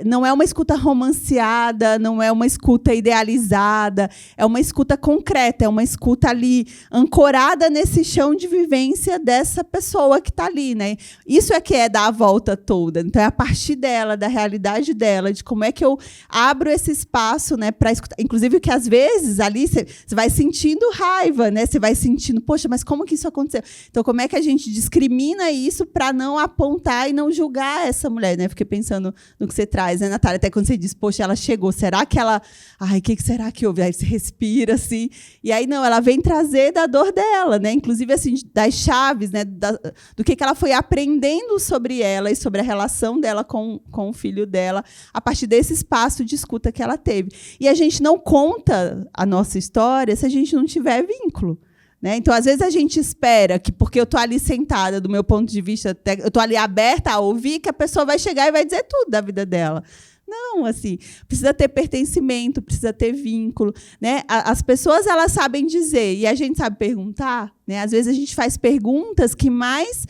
não é uma escuta romanceada, não é uma escuta idealizada, é uma escuta concreta, é uma escuta ali ancorada nesse chão de vivência dessa pessoa que está ali, né? Isso é que é dar a volta toda. Então, é a partir dela, da realidade dela, de como é que eu abro esse espaço, né, para escutar. Inclusive, que às vezes ali você vai sentindo raiva, né? Você vai sentindo, poxa, mas como que isso aconteceu? Então, como é que a gente discrimina isso para não apontar e não julgar essa mulher, né? Fiquei pensando no que você traz, né, Natália? Até quando você diz, poxa, ela chegou, será que ela... Ai, o que será que houve? Aí você respira, assim. E aí, não, ela vem trazer da dor dela, né? Inclusive, assim, das chaves, né? Do que ela foi aprendendo sobre ela e sobre a relação dela com o filho dela, a partir desse espaço de escuta que ela teve. E a gente não conta a nossa história se a gente não tiver vínculo. Né? Então, às vezes, a gente espera que, porque eu estou ali sentada, do meu ponto de vista, eu estou ali aberta a ouvir, que a pessoa vai chegar e vai dizer tudo da vida dela. Não, assim, precisa ter pertencimento, precisa ter vínculo. Né? As pessoas, elas sabem dizer, e a gente sabe perguntar. Né? Às vezes, a gente faz perguntas que mais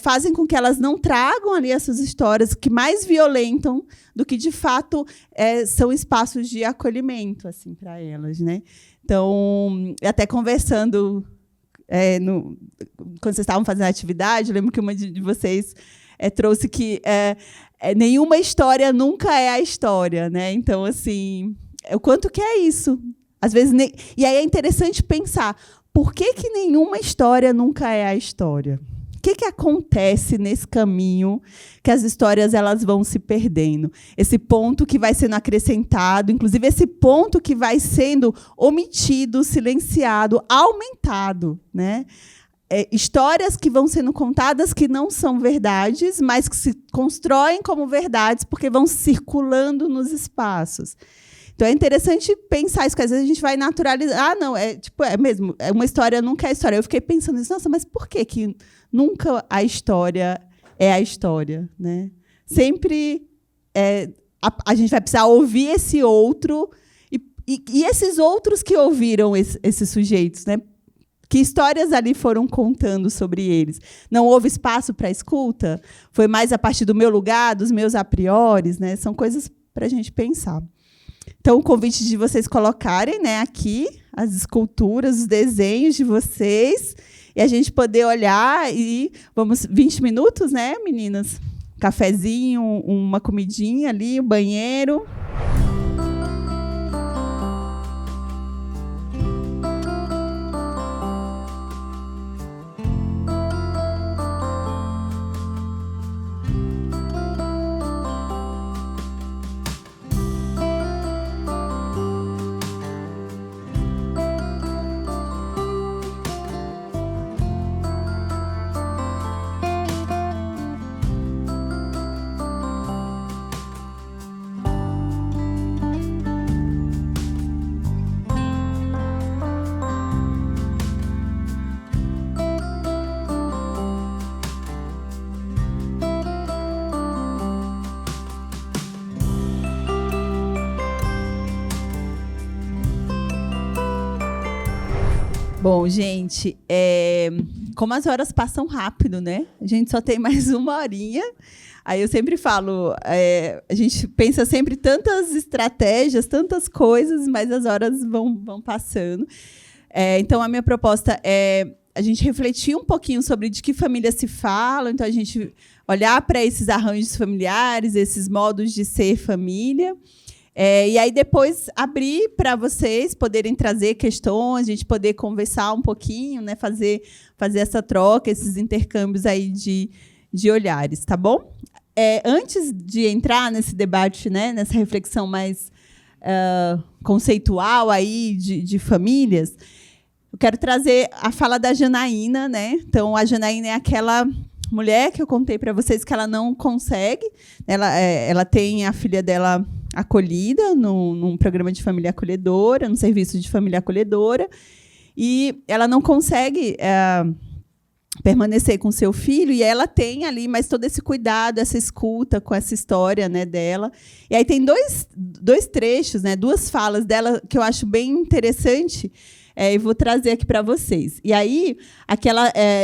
fazem com que elas não tragam ali essas histórias, que mais violentam do que, de fato, são espaços de acolhimento assim, para elas. Né? Então, até conversando, quando vocês estavam fazendo a atividade, eu lembro que uma de vocês trouxe que nenhuma história nunca é a história. Né? Então, assim, o quanto que é isso? Às vezes, e aí é interessante pensar, por que nenhuma história nunca é a história? O que acontece nesse caminho que as histórias elas vão se perdendo? Esse ponto que vai sendo acrescentado, inclusive esse ponto que vai sendo omitido, silenciado, aumentado. Né? Histórias que vão sendo contadas que não são verdades, mas que se constroem como verdades porque vão circulando nos espaços. Então, é interessante pensar isso, que às vezes a gente vai naturalizar. Ah, não, mesmo, uma história nunca é história. Eu fiquei pensando nisso, nossa, mas por que nunca a história é a história? Né? Sempre a gente vai precisar ouvir esse outro, e esses outros que ouviram esses sujeitos, né? Que histórias ali foram contando sobre eles? Não houve espaço para escuta? Foi mais a partir do meu lugar, dos meus a priores? Né? São coisas para a gente pensar. Então, o convite de vocês colocarem, né, aqui as esculturas, os desenhos de vocês, e a gente poder olhar e... Vamos, 20 minutos, né, meninas? Cafezinho, uma comidinha ali, o banheiro... Bom, gente, como as horas passam rápido, né? A gente só tem mais uma horinha. Aí eu sempre falo, a gente pensa sempre tantas estratégias, tantas coisas, mas as horas vão passando. Então, a minha proposta é a gente refletir um pouquinho sobre de que família se fala, então a gente olhar para esses arranjos familiares, esses modos de ser família. E aí depois abrir para vocês poderem trazer questões, a gente poder conversar um pouquinho, né, fazer essa troca, esses intercâmbios aí de olhares, tá bom? Antes de entrar nesse debate, né, nessa reflexão mais conceitual aí de famílias, eu quero trazer a fala da Janaína, né? Então, a Janaína é aquela mulher que eu contei para vocês que ela não consegue. Ela tem a filha dela acolhida num programa de família acolhedora, num serviço de família acolhedora, e ela não consegue permanecer com seu filho, e ela tem ali, mas todo esse cuidado, essa escuta com essa história, né, dela. E aí tem dois trechos, né, duas falas dela que eu acho bem interessante, e vou trazer aqui para vocês. E aí,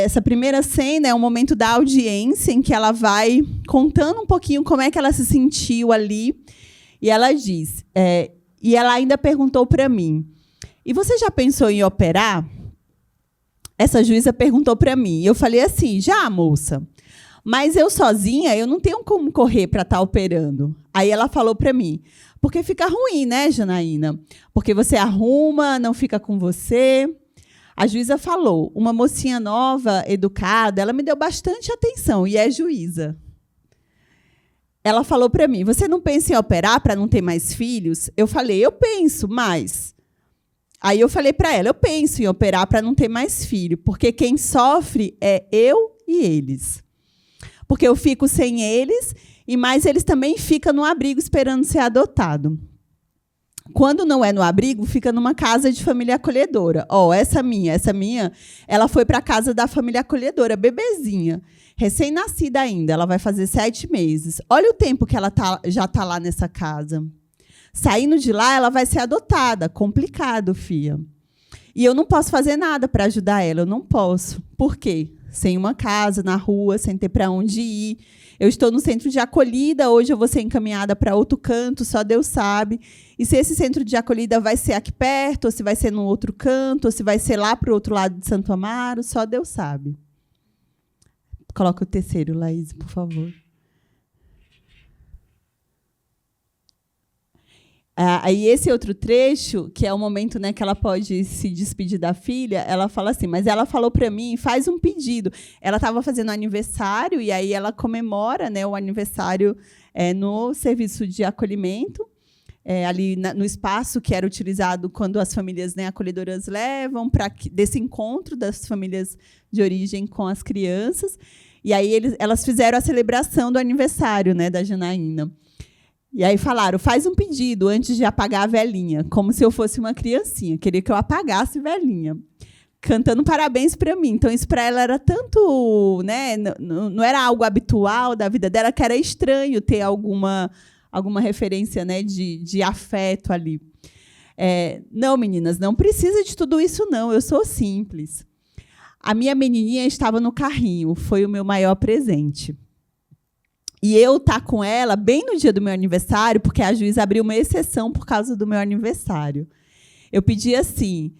essa primeira cena é o momento da audiência, em que ela vai contando um pouquinho como é que ela se sentiu ali. E ela diz, e ela ainda perguntou para mim, e você já pensou em operar? Essa juíza perguntou para mim. E eu falei assim, já, moça, mas eu sozinha, eu não tenho como correr para estar operando. Aí ela falou para mim, porque fica ruim, né, Janaína? Porque você arruma, não fica com você. A juíza falou, uma mocinha nova, educada, ela me deu bastante atenção, e é juíza. Ela falou para mim, você não pensa em operar para não ter mais filhos? Eu falei, eu penso, mas... Aí eu falei para ela, eu penso em operar para não ter mais filho, porque quem sofre é eu e eles. Porque eu fico sem eles, e mais eles também ficam no abrigo esperando ser adotado. Quando não é no abrigo, fica numa casa de família acolhedora. Essa minha, ela foi para a casa da família acolhedora, bebezinha, recém-nascida ainda, ela vai fazer 7 meses. Olha o tempo que ela já está lá nessa casa. Saindo de lá, ela vai ser adotada. Complicado, filha. E eu não posso fazer nada para ajudar ela. Eu não posso. Por quê? Sem uma casa, na rua, sem ter para onde ir. Eu estou no centro de acolhida. Hoje eu vou ser encaminhada para outro canto, só Deus sabe. E se esse centro de acolhida vai ser aqui perto, ou se vai ser no outro canto, ou se vai ser lá para o outro lado de Santo Amaro, só Deus sabe. Coloca o terceiro, Laís, por favor. Aí esse outro trecho, que é o momento, né, que ela pode se despedir da filha, ela fala assim, mas ela falou para mim, faz um pedido. Ela estava fazendo aniversário, e aí ela comemora, né, o aniversário no serviço de acolhimento, ali no espaço que era utilizado quando as famílias, né, acolhedoras levam, desse encontro das famílias de origem com as crianças. E aí elas fizeram a celebração do aniversário, né, da Janaína. E aí falaram, faz um pedido antes de apagar a velhinha, como se eu fosse uma criancinha, queria que eu apagasse a velhinha, cantando parabéns para mim. Então, isso para ela era tanto, né, não era algo habitual da vida dela, que era estranho ter alguma referência, né, de afeto ali. Não, meninas, não precisa de tudo isso, não, eu sou simples. A minha menininha estava no carrinho, foi o meu maior presente. E eu estar com ela bem no dia do meu aniversário, porque a juíza abriu uma exceção por causa do meu aniversário. Eu pedi assim,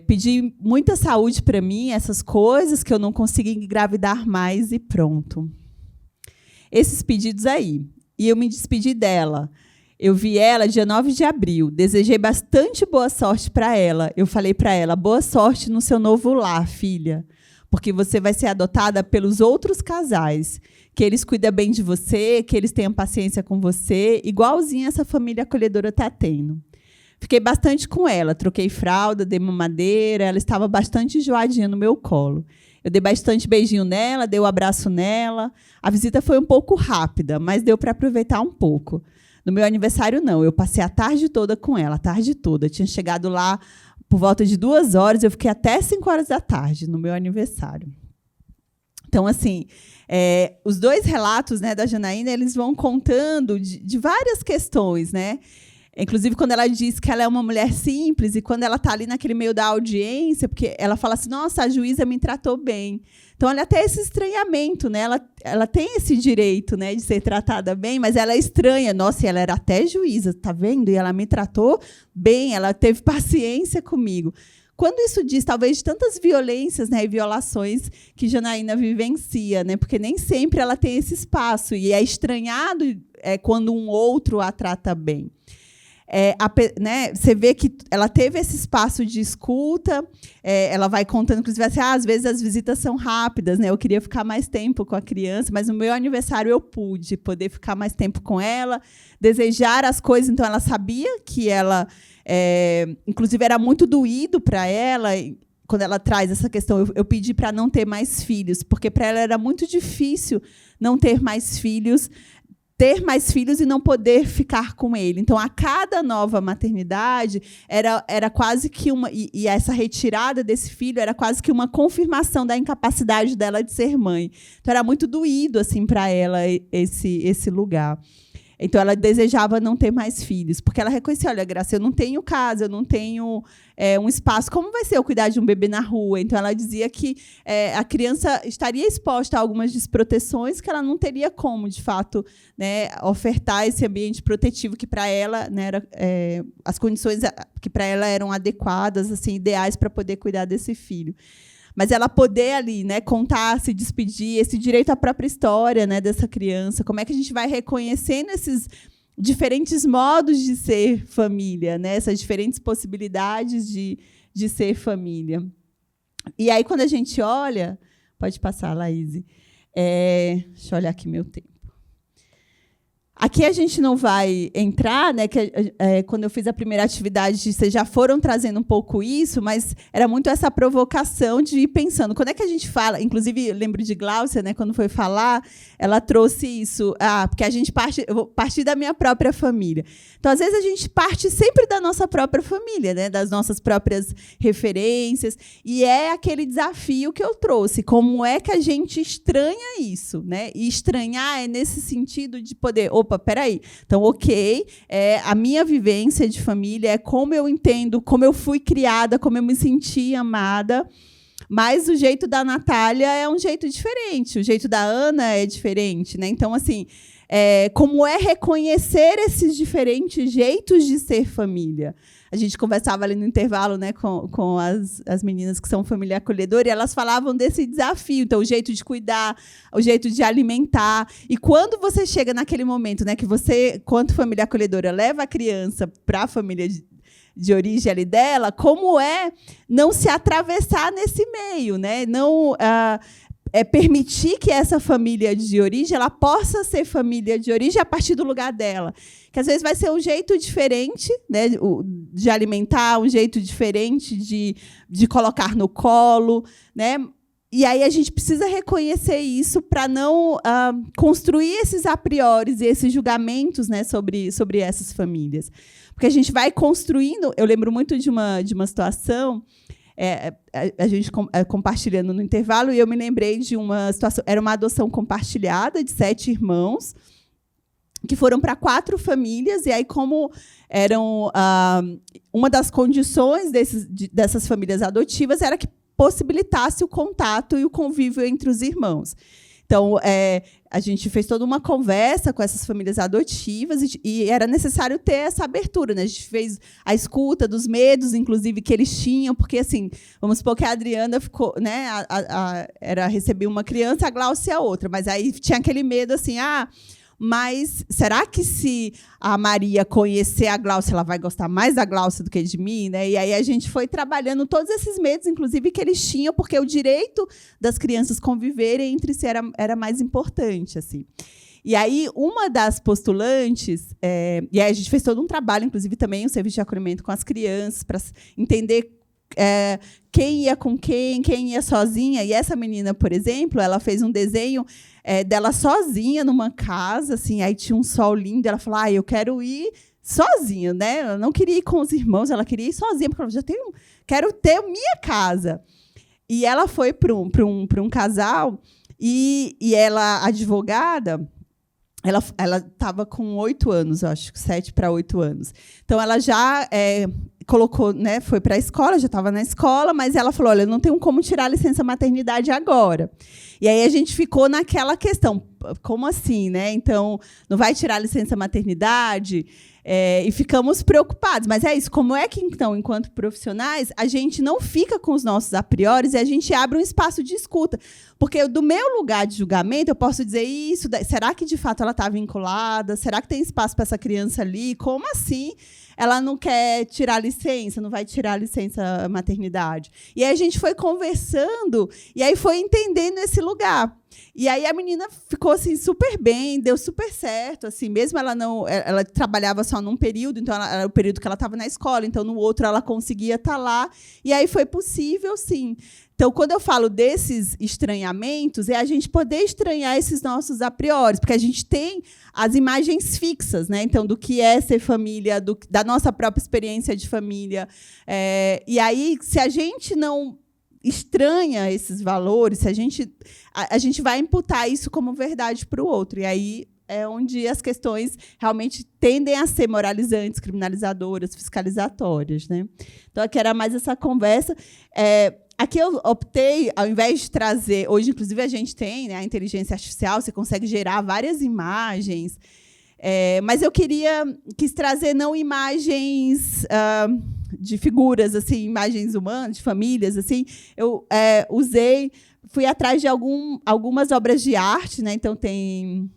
pedi muita saúde para mim, essas coisas, que eu não consiga engravidar mais e pronto. Esses pedidos aí. E eu me despedi dela. Eu vi ela dia 9 de abril, desejei bastante boa sorte para ela. Eu falei para ela, boa sorte no seu novo lar, filha, porque você vai ser adotada pelos outros casais, que eles cuidam bem de você, que eles tenham paciência com você, igualzinho essa família acolhedora está tendo. Fiquei bastante com ela, troquei fralda, dei mamadeira, ela estava bastante enjoadinha no meu colo. Eu dei bastante beijinho nela, dei um abraço nela. A visita foi um pouco rápida, mas deu para aproveitar um pouco. No meu aniversário, não. Eu passei a tarde toda com ela, a tarde toda. Tinha chegado lá por volta de 2 horas, eu fiquei até 5 horas da tarde, no meu aniversário. Então, assim, os 2 relatos, né, da Janaína, eles vão contando de várias questões, né? Inclusive, quando ela diz que ela é uma mulher simples, e quando ela está ali naquele meio da audiência, porque ela fala assim, nossa, a juíza me tratou bem. Então, olha até esse estranhamento, né? Ela tem esse direito, né, de ser tratada bem, mas ela é estranha. Nossa, e ela era até juíza, tá vendo? E ela me tratou bem, ela teve paciência comigo. Quando isso diz, talvez, de tantas violências, né, e violações que Janaína vivencia, né, porque nem sempre ela tem esse espaço, e é estranhado quando um outro a trata bem. né, você vê que ela teve esse espaço de escuta, ela vai contando, inclusive, assim, às vezes as visitas são rápidas, né? Eu queria ficar mais tempo com a criança, mas no meu aniversário eu pude poder ficar mais tempo com ela, desejar as coisas. Então, ela sabia que ela, inclusive, era muito doído para ela. Quando ela traz essa questão, eu pedi para não ter mais filhos, porque para ela era muito difícil não ter mais filhos e não poder ficar com ele. Então, a cada nova maternidade, era quase que uma... E essa retirada desse filho era quase que uma confirmação da incapacidade dela de ser mãe. Então, era muito doído assim, para ela esse lugar. Então, ela desejava não ter mais filhos, porque ela reconhecia, olha, Graça, eu não tenho casa, eu não tenho um espaço. Como vai ser eu cuidar de um bebê na rua? Então, ela dizia que a criança estaria exposta a algumas desproteções que ela não teria como, de fato, né, ofertar esse ambiente protetivo que, para ela, né, as condições que para ela eram adequadas, assim, ideais para poder cuidar desse filho. Mas ela poder ali, né, contar, se despedir, esse direito à própria história, né, dessa criança, como é que a gente vai reconhecendo esses diferentes modos de ser família, né, essas diferentes possibilidades de ser família. E aí, quando a gente olha... Pode passar, Laís. Deixa eu olhar aqui meu tempo. Aqui a gente não vai entrar, né, que, quando eu fiz a primeira atividade, vocês já foram trazendo um pouco isso, mas era muito essa provocação de ir pensando. Quando é que a gente fala? Inclusive, eu lembro de Gláucia, né, quando foi falar, ela trouxe isso. Porque a gente eu vou partir da minha própria família. Então, às vezes, a gente parte sempre da nossa própria família, né, das nossas próprias referências, e é aquele desafio que eu trouxe. Como é que a gente estranha isso? Né? E estranhar é nesse sentido de poder... Opa, peraí. Então, ok, a minha vivência de família é como eu entendo, como eu fui criada, como eu me senti amada, mas o jeito da Natália é um jeito diferente, o jeito da Ana é diferente. Né? Então, assim, como é reconhecer esses diferentes jeitos de ser família? A gente conversava ali no intervalo, né, com as meninas que são família acolhedora, e elas falavam desse desafio. Então, o jeito de cuidar, o jeito de alimentar. E quando você chega naquele momento, né, que você, quanto família acolhedora, leva a criança para a família de origem ali dela, como é não se atravessar nesse meio, né? Não... permitir que essa família de origem ela possa ser família de origem a partir do lugar dela. Que, às vezes, vai ser um jeito diferente, né, de alimentar, um jeito diferente de colocar no colo. Né? E aí a gente precisa reconhecer isso para não construir esses a priori e esses julgamentos, né, sobre essas famílias. Porque a gente vai construindo... Eu lembro muito de uma situação... a gente compartilhando no intervalo, e eu me lembrei de uma situação... Era uma adoção compartilhada de 7 irmãos, que foram para 4 famílias, e aí, como eram... uma das condições dessas famílias adotivas era que possibilitasse o contato e o convívio entre os irmãos. Então, a gente fez toda uma conversa com essas famílias adotivas e era necessário ter essa abertura. Né? A gente fez a escuta dos medos, inclusive, que eles tinham, porque, assim, vamos supor que a Adriana ficou, né, recebia uma criança, a Gláucia a outra, mas aí tinha aquele medo, assim, mas será que, se a Maria conhecer a Gláucia, ela vai gostar mais da Gláucia do que de mim? Né? E aí a gente foi trabalhando todos esses medos, inclusive, que eles tinham, porque o direito das crianças conviverem entre si era mais importante. Assim. E aí, uma das postulantes... e aí a gente fez todo um trabalho, inclusive, também o serviço de acolhimento com as crianças, para entender quem ia com quem ia sozinha. E essa menina, por exemplo, ela fez um desenho dela sozinha numa casa, assim, aí tinha um sol lindo, ela falou, eu quero ir sozinha, né? Ela não queria ir com os irmãos, ela queria ir sozinha, porque ela quero ter minha casa. E ela foi para um casal, e ela, advogada, ela estava com 8 anos, eu acho, 7 para 8 anos. Então, ela já colocou, né, foi para a escola, já estava na escola, mas ela falou, olha, eu não tenho como tirar a licença maternidade agora. E aí a gente ficou naquela questão, como assim? Né? Então, não vai tirar a licença maternidade? E ficamos preocupados. Mas é isso, como é que, então, enquanto profissionais, a gente não fica com os nossos a priori e a gente abre um espaço de escuta? Porque, do meu lugar de julgamento, eu posso dizer isso, será que, de fato, ela está vinculada? Será que tem espaço para essa criança ali? Como assim? ela não quer tirar a licença, não vai tirar a licença maternidade. E aí a gente foi conversando, e aí foi entendendo esse lugar. E aí a menina ficou assim super bem, deu super certo, assim, mesmo ela trabalhava só num período, então era o período que ela estava na escola, então no outro ela conseguia estar lá, e aí foi possível, sim. Então, quando eu falo desses estranhamentos, é a gente poder estranhar esses nossos a priori, porque a gente tem as imagens fixas, né? Então, do que é ser família, da nossa própria experiência de família. E aí, se a gente não estranha esses valores, se a gente vai imputar isso como verdade para o outro. E aí é onde as questões realmente tendem a ser moralizantes, criminalizadoras, fiscalizatórias, né? Então, aqui era mais essa conversa. Aqui eu optei, ao invés de trazer... Hoje, inclusive, a gente tem, né, a inteligência artificial, você consegue gerar várias imagens, mas eu quis trazer não imagens de figuras, assim, imagens humanas, de famílias. Assim. Eu fui atrás de algumas obras de arte, né? Então, tem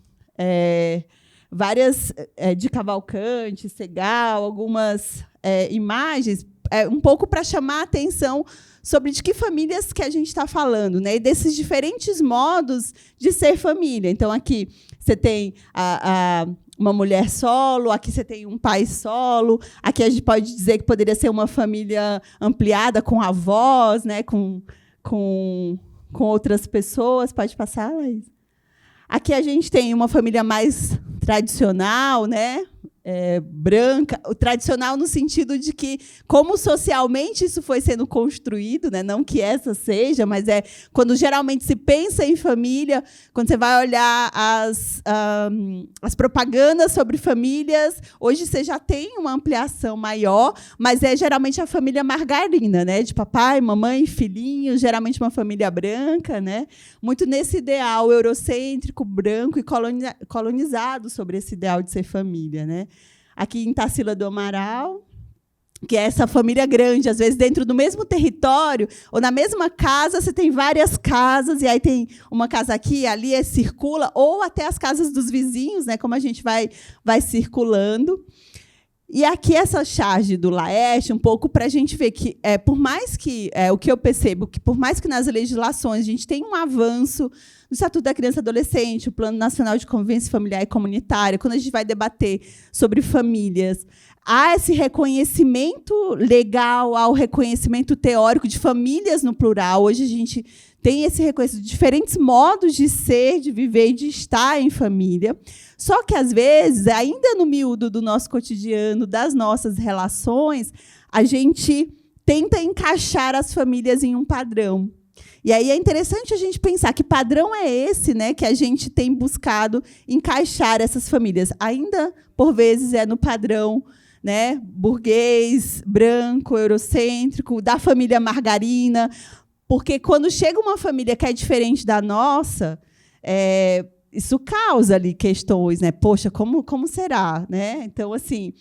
várias de Cavalcante, Segal, algumas imagens, um pouco para chamar a atenção sobre de que famílias que a gente está falando, né? E desses diferentes modos de ser família. Então, aqui você tem uma mulher solo, aqui você tem um pai solo, aqui a gente pode dizer que poderia ser uma família ampliada com avós, né? com outras pessoas. Pode passar, Laís? Aqui a gente tem uma família mais tradicional, né? Branca, o tradicional no sentido de que, como socialmente isso foi sendo construído, né? Não que essa seja, mas quando geralmente se pensa em família, quando você vai olhar as propagandas sobre famílias, hoje você já tem uma ampliação maior, mas é geralmente a família margarina, né? De papai, mamãe, filhinho, geralmente uma família branca, né? Muito nesse ideal eurocêntrico, branco e colonizado sobre esse ideal de ser família, né? Aqui em Tarsila do Amaral, que é essa família grande, às vezes dentro do mesmo território, ou na mesma casa, você tem várias casas, e aí tem uma casa aqui, ali, circula, ou até as casas dos vizinhos, né, como a gente vai circulando. E aqui essa charge do Laeste, um pouco para a gente ver que, por mais que, o que eu percebo, que por mais que nas legislações a gente tem um avanço no Estatuto da Criança e Adolescente, o Plano Nacional de Convivência Familiar e Comunitária, quando a gente vai debater sobre famílias, há esse reconhecimento legal, há o reconhecimento teórico de famílias no plural. Hoje a gente tem esse reconhecimento de diferentes modos de ser, de viver e de estar em família. Só que, às vezes, ainda no miúdo do nosso cotidiano, das nossas relações, a gente tenta encaixar as famílias em um padrão. E aí é interessante a gente pensar que padrão é esse, né, que a gente tem buscado encaixar essas famílias. Ainda, por vezes, no padrão, né, burguês, branco, eurocêntrico, da família margarina, porque quando chega uma família que é diferente da nossa, isso causa ali questões, né? Poxa, como será, né? Então, assim,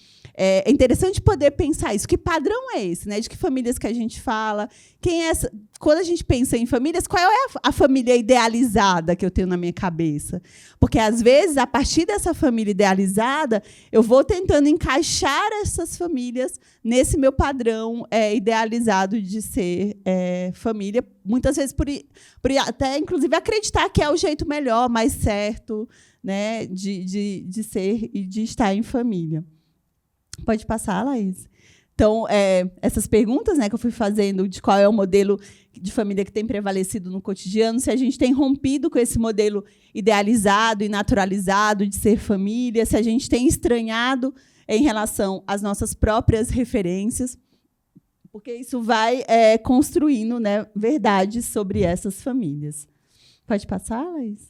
é interessante poder pensar isso. Que padrão é esse, né? De que famílias que a gente fala? Quem é essa? Quando a gente pensa em famílias, qual é a família idealizada que eu tenho na minha cabeça? Porque, às vezes, a partir dessa família idealizada, eu vou tentando encaixar essas famílias nesse meu padrão idealizado de ser família, muitas vezes por até, inclusive, acreditar que é o jeito melhor, mais certo, né, de ser e de estar em família. Pode passar, Laís. Então, essas perguntas, né, que eu fui fazendo de qual é o modelo de família que tem prevalecido no cotidiano, se a gente tem rompido com esse modelo idealizado e naturalizado de ser família, se a gente tem estranhado em relação às nossas próprias referências, porque isso vai construindo, né, verdades sobre essas famílias. Pode passar, Laís?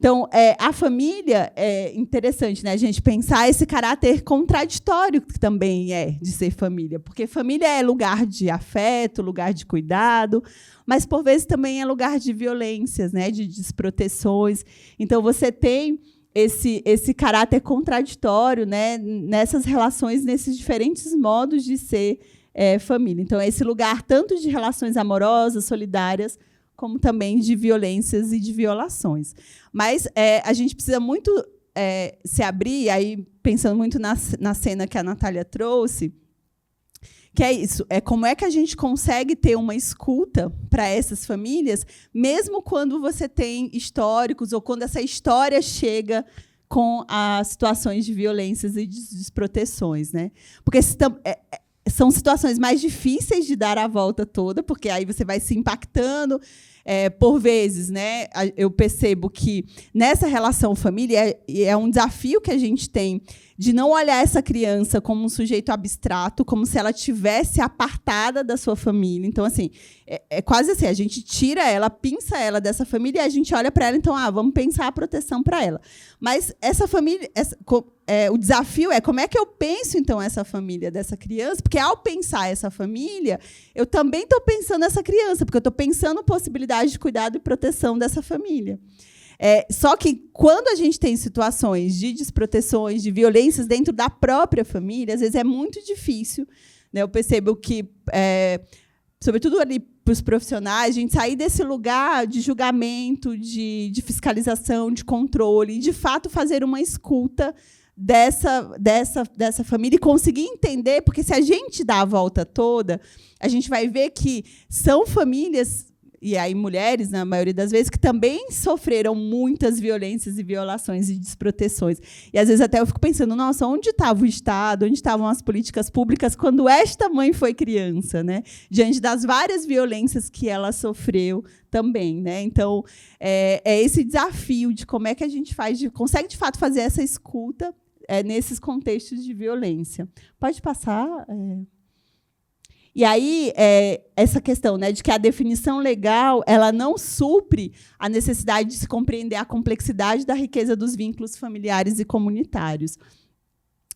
Então, a família é interessante, né, a gente pensar esse caráter contraditório que também de ser família, porque família é lugar de afeto, lugar de cuidado, mas, por vezes, também é lugar de violências, né, de desproteções. Então, você tem esse caráter contraditório, né, nessas relações, nesses diferentes modos de ser família. Então, é esse lugar tanto de relações amorosas, solidárias, como também de violências e de violações. Mas a gente precisa muito se abrir, aí pensando muito na cena que a Natália trouxe, que é isso, como é que a gente consegue ter uma escuta para essas famílias, mesmo quando você tem históricos, ou quando essa história chega com as situações de violências e de desproteções, né? Porque são situações mais difíceis de dar a volta toda, porque aí você vai se impactando. Por vezes, né, eu percebo que nessa relação família é um desafio que a gente tem de não olhar essa criança como um sujeito abstrato, como se ela tivesse apartada da sua família. Então, assim, é quase assim, a gente tira ela, pinça ela dessa família e a gente olha para ela, então, vamos pensar a proteção para ela. Mas essa família, o desafio é como é que eu penso, então, essa família dessa criança, porque ao pensar essa família, eu também estou pensando essa criança, porque eu estou pensando possibilidade de cuidado e proteção dessa família. Só que, quando a gente tem situações de desproteções, de violências dentro da própria família, às vezes é muito difícil, né? Eu percebo que, sobretudo ali para os profissionais, a gente sair desse lugar de julgamento, de fiscalização, de controle, e, de fato, fazer uma escuta dessa família e conseguir entender, porque se a gente dá a volta toda, a gente vai ver que são famílias, e aí mulheres, na maioria das vezes, que também sofreram muitas violências e violações e desproteções. E, às vezes, até eu fico pensando, nossa, onde estava o Estado, onde estavam as políticas públicas quando esta mãe foi criança, né? Diante das várias violências que ela sofreu também, né? Então, é esse desafio de como é que a gente consegue, de fato, fazer essa escuta nesses contextos de violência. Pode passar... E aí, essa questão, né, de que a definição legal ela não supre a necessidade de se compreender a complexidade da riqueza dos vínculos familiares e comunitários.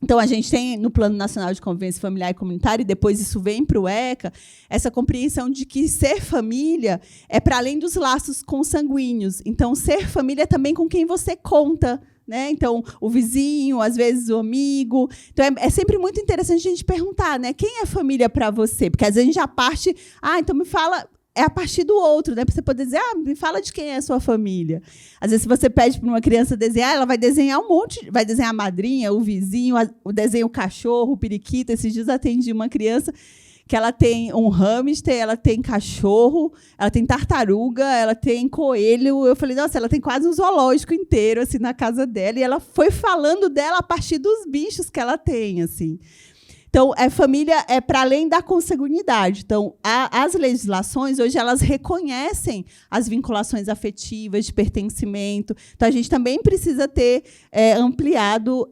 Então, a gente tem, no Plano Nacional de Convivência Familiar e Comunitária, e depois isso vem para o ECA, essa compreensão de que ser família é para além dos laços consanguíneos. Então, ser família é também com quem você conta, né? Então, o vizinho, às vezes o amigo. Então, é sempre muito interessante a gente perguntar, né? Quem é família para você? Porque, às vezes, a gente já parte... então me fala... É a partir do outro, né? Para você poder dizer, me fala de quem é a sua família. Às vezes, se você pede para uma criança desenhar, ela vai desenhar um monte... Vai desenhar a madrinha, o vizinho, desenha o cachorro, o periquito. Esses dias atendi uma criança que ela tem um hamster, ela tem cachorro, ela tem tartaruga, ela tem coelho. Eu falei, nossa, ela tem quase um zoológico inteiro assim, na casa dela. E ela foi falando dela a partir dos bichos que ela tem, assim. Então, família é para além da consanguinidade. Então, as legislações, hoje, elas reconhecem as vinculações afetivas, de pertencimento. Então, a gente também precisa ter ampliado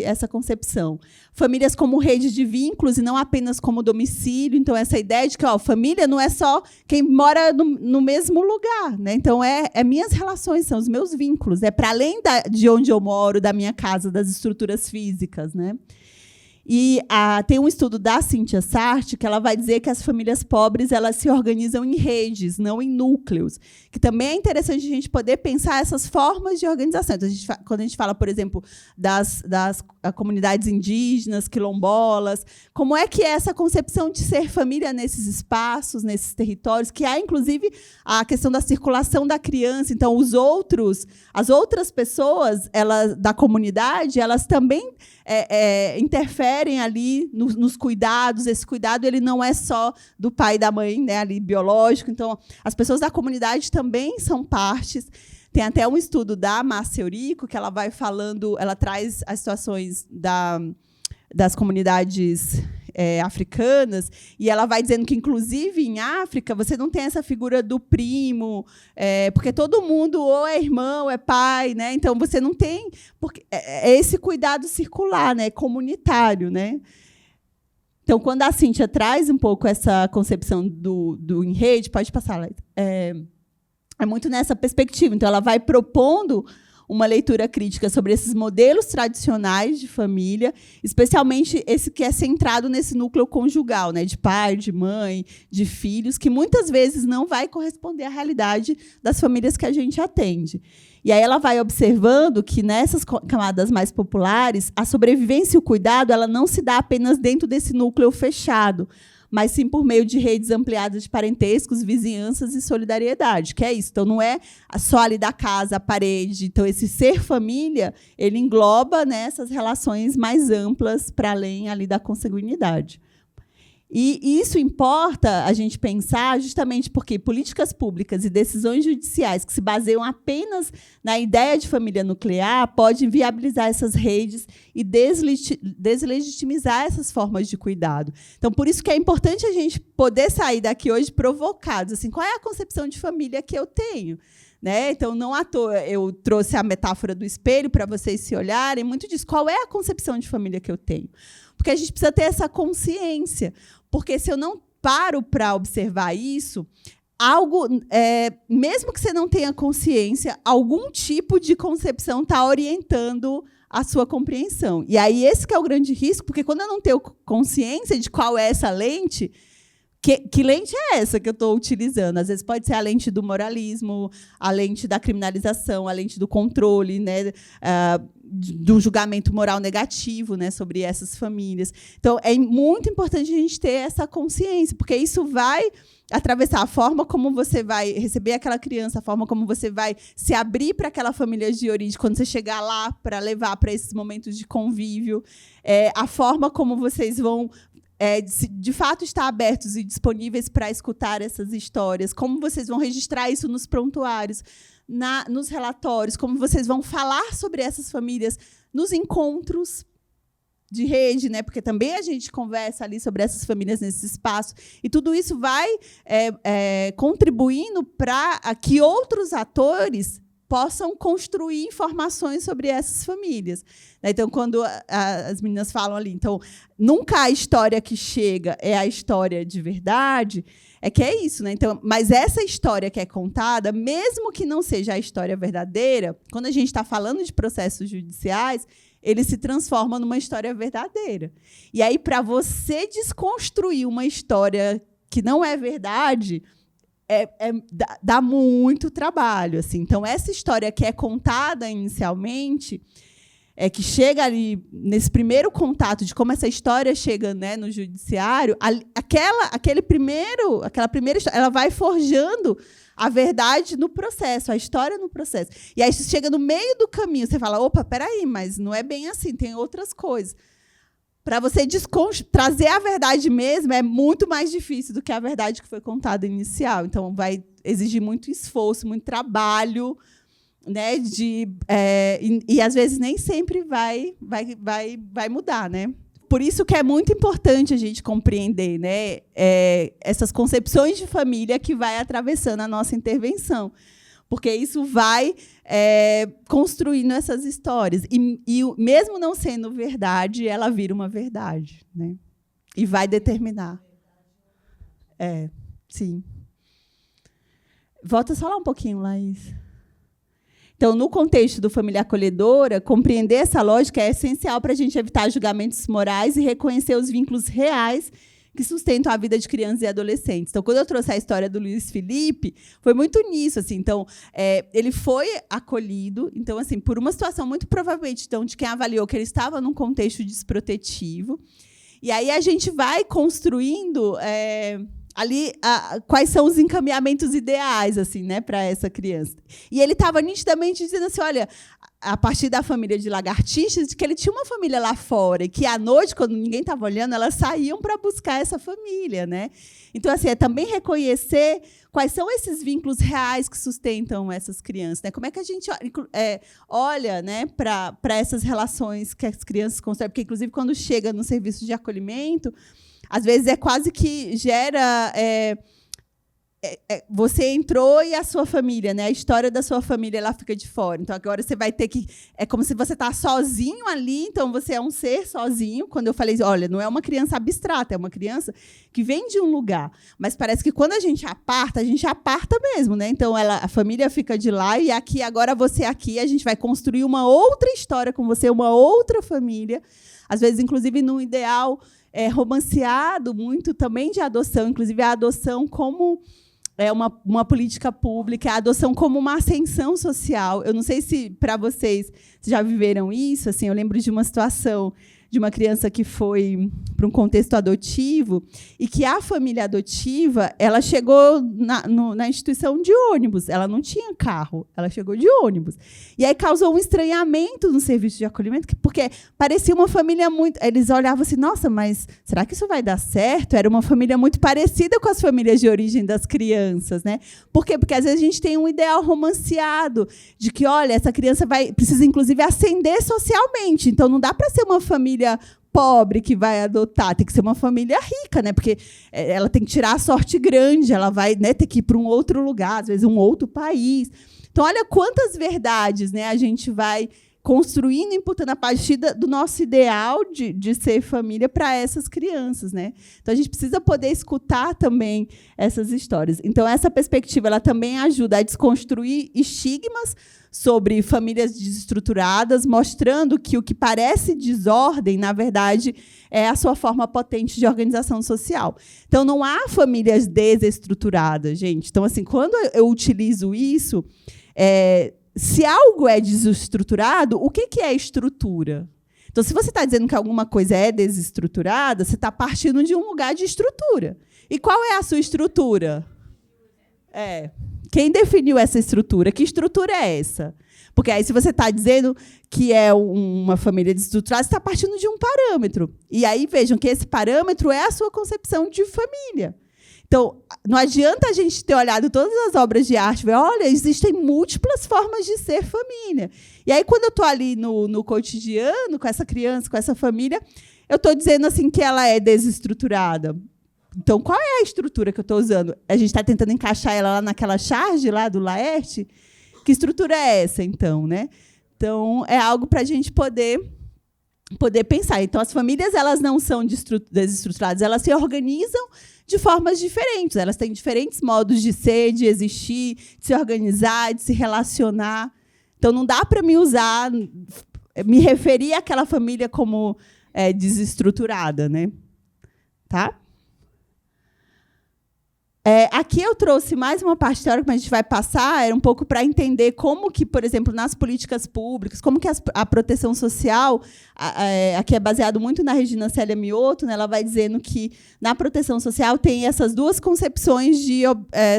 essa concepção. Famílias como rede de vínculos e não apenas como domicílio. Então, essa ideia de que família não é só quem mora no mesmo lugar, né? Então, minhas relações, são os meus vínculos. É para além de onde eu moro, da minha casa, das estruturas físicas, né? E tem um estudo da Cíntia Sartre que ela vai dizer que as famílias pobres elas se organizam em redes, não em núcleos. Que também é interessante a gente poder pensar essas formas de organização. Então, quando a gente fala, por exemplo, das comunidades indígenas, quilombolas, como é que é essa concepção de ser família nesses espaços, nesses territórios, que há, inclusive, a questão da circulação da criança. Então, as outras pessoas da comunidade, elas também interferem ali nos cuidados. Esse cuidado ele não é só do pai e da mãe, né, ali biológico. Então, as pessoas da comunidade também são partes. Tem até um estudo da Márcia Eurico que ela vai falando, ela traz as situações das comunidades africanas, e ela vai dizendo que, inclusive, em África, você não tem essa figura do primo, porque todo mundo ou é irmão, ou é pai, né? Então, você não tem... Porque é esse cuidado circular, né? Comunitário, né? Então, quando a Cíntia traz um pouco essa concepção do em rede, pode passar, Laís, é muito nessa perspectiva. Então, ela vai propondo uma leitura crítica sobre esses modelos tradicionais de família, especialmente esse que é centrado nesse núcleo conjugal, né, de pai, de mãe, de filhos, que muitas vezes não vai corresponder à realidade das famílias que a gente atende. E aí ela vai observando que, nessas camadas mais populares, a sobrevivência e o cuidado ela não se dá apenas dentro desse núcleo fechado, mas sim por meio de redes ampliadas de parentescos, vizinhanças e solidariedade, que é isso. Então, não é só ali da casa, a parede. Então, esse ser família, ele engloba, né, essas relações mais amplas para além ali da consanguinidade. E isso importa a gente pensar justamente porque políticas públicas e decisões judiciais que se baseiam apenas na ideia de família nuclear podem viabilizar essas redes e deslegitimizar essas formas de cuidado. Então, por isso que é importante a gente poder sair daqui hoje provocados. Assim, qual é a concepção de família que eu tenho? Né? Então, não à toa eu trouxe a metáfora do espelho para vocês se olharem. Muito disso. Qual é a concepção de família que eu tenho? Porque a gente precisa ter essa consciência. Porque se eu não paro para observar isso, mesmo que você não tenha consciência, algum tipo de concepção está orientando a sua compreensão. E aí esse que é o grande risco, porque quando eu não tenho consciência de qual é essa lente, que lente é essa que eu estou utilizando? Às vezes pode ser a lente do moralismo, a lente da criminalização, a lente do controle, né, do julgamento moral negativo, né, sobre essas famílias. Então, é muito importante a gente ter essa consciência, porque isso vai atravessar a forma como você vai receber aquela criança, a forma como você vai se abrir para aquela família de origem, quando você chegar lá para levar para esses momentos de convívio, a forma como vocês vão de fato estar abertos e disponíveis para escutar essas histórias, como vocês vão registrar isso nos prontuários, nos relatórios, como vocês vão falar sobre essas famílias nos encontros de rede, né? Porque também a gente conversa ali sobre essas famílias nesse espaço, e tudo isso vai contribuindo para que outros atores possam construir informações sobre essas famílias. Então, quando as meninas falam ali, então, nunca a história que chega é a história de verdade, que é isso, né? Então, mas essa história que é contada, mesmo que não seja a história verdadeira, quando a gente está falando de processos judiciais, ele se transforma numa história verdadeira. E aí, para você desconstruir uma história que não é verdade, dá muito trabalho. Assim. Então, essa história que é contada inicialmente, que chega ali nesse primeiro contato de como essa história chega, né, no judiciário, aquela primeira história, ela vai forjando a verdade no processo, a história no processo. E aí, você chega no meio do caminho, você fala, opa, peraí, mas não é bem assim, tem outras coisas. Para você trazer a verdade mesmo, é muito mais difícil do que a verdade que foi contada inicial. Então, vai exigir muito esforço, muito trabalho, né? E às vezes nem sempre vai mudar, né? Por isso que é muito importante a gente compreender, né, essas concepções de família que vai atravessando a nossa intervenção. Porque isso vai construindo essas histórias. E mesmo não sendo verdade, ela vira uma verdade, né? E vai determinar. Sim. Volta só lá um pouquinho, Laís. Então, no contexto do família acolhedora, compreender essa lógica é essencial para a gente evitar julgamentos morais e reconhecer os vínculos reais que sustentam a vida de crianças e adolescentes. Então, quando eu trouxe a história do Luiz Felipe, foi muito nisso. Assim. Então, ele foi acolhido, então, assim, por uma situação muito provavelmente então, de quem avaliou que ele estava num contexto desprotetivo. E aí a gente vai construindo ali quais são os encaminhamentos ideais assim, né, para essa criança. E ele estava nitidamente dizendo assim, olha, a partir da família de lagartixas, de que ele tinha uma família lá fora, e que, à noite, quando ninguém estava olhando, elas saíam para buscar essa família. Né? Então, assim, também reconhecer quais são esses vínculos reais que sustentam essas crianças. Né? Como é que a gente olha, né, para essas relações que as crianças constroem? Porque, inclusive, quando chega no serviço de acolhimento, às vezes é quase que gera... você entrou e a sua família, né? A história da sua família ela fica de fora. Então, agora você vai ter que... É como se você está sozinho ali, então você é um ser sozinho. Quando eu falei, olha, não é uma criança abstrata, é uma criança que vem de um lugar. Mas parece que quando a gente aparta mesmo, né? Então, a família fica de lá e aqui, agora você aqui, a gente vai construir uma outra história com você, uma outra família. Às vezes, inclusive, no ideal romanceado muito também de adoção, inclusive a adoção como... uma política pública, a adoção como uma ascensão social. Eu não sei se, para vocês, já viveram isso. Assim, eu lembro de uma situação de uma criança que foi para um contexto adotivo e que a família adotiva ela chegou na instituição de ônibus. Ela não tinha carro, ela chegou de ônibus. E aí causou um estranhamento no serviço de acolhimento, porque parecia uma família muito... Eles olhavam assim, nossa, mas será que isso vai dar certo? Era uma família muito parecida com as famílias de origem das crianças, né? Por quê? Porque às vezes a gente tem um ideal romanceado de que, olha, essa criança precisa, inclusive, ascender socialmente. Então, não dá para ser uma família pobre que vai adotar, tem que ser uma família rica, né? Porque ela tem que tirar a sorte grande, ela vai, né, ter que ir para um outro lugar, às vezes um outro país. Então, olha quantas verdades, né, a gente vai construindo, imputando a partir do nosso ideal de ser família para essas crianças, né? Então, a gente precisa poder escutar também essas histórias. Então, essa perspectiva ela também ajuda a desconstruir estigmas sobre famílias desestruturadas, mostrando que o que parece desordem, na verdade, é a sua forma potente de organização social. Então, não há famílias desestruturadas, gente. Então, assim, quando eu utilizo isso, se algo é desestruturado, o que é estrutura? Então, se você está dizendo que alguma coisa é desestruturada, você está partindo de um lugar de estrutura. E qual é a sua estrutura? Quem definiu essa estrutura? Que estrutura é essa? Porque aí, se você está dizendo que é uma família desestruturada, você está partindo de um parâmetro. E aí, vejam que esse parâmetro é a sua concepção de família. Então, não adianta a gente ter olhado todas as obras de arte e ver, olha, existem múltiplas formas de ser família. E aí, quando eu estou ali no cotidiano, com essa criança, com essa família, eu estou dizendo assim que ela é desestruturada. Então, qual é a estrutura que eu estou usando? A gente está tentando encaixar ela lá naquela charge lá do Laerte? Que estrutura é essa, então, né? Então, é algo para a gente poder pensar. Então, as famílias elas não são desestruturadas, elas se organizam de formas diferentes. Elas têm diferentes modos de ser, de existir, de se organizar, de se relacionar. Então, não dá para me referir àquela família como desestruturada, né? Tá? Aqui eu trouxe mais uma parte teórica, mas a gente vai passar, era um pouco para entender como que, por exemplo, nas políticas públicas, como que a proteção social, aqui é baseado muito na Regina Célia Mioto, né, ela vai dizendo que na proteção social tem essas duas concepções de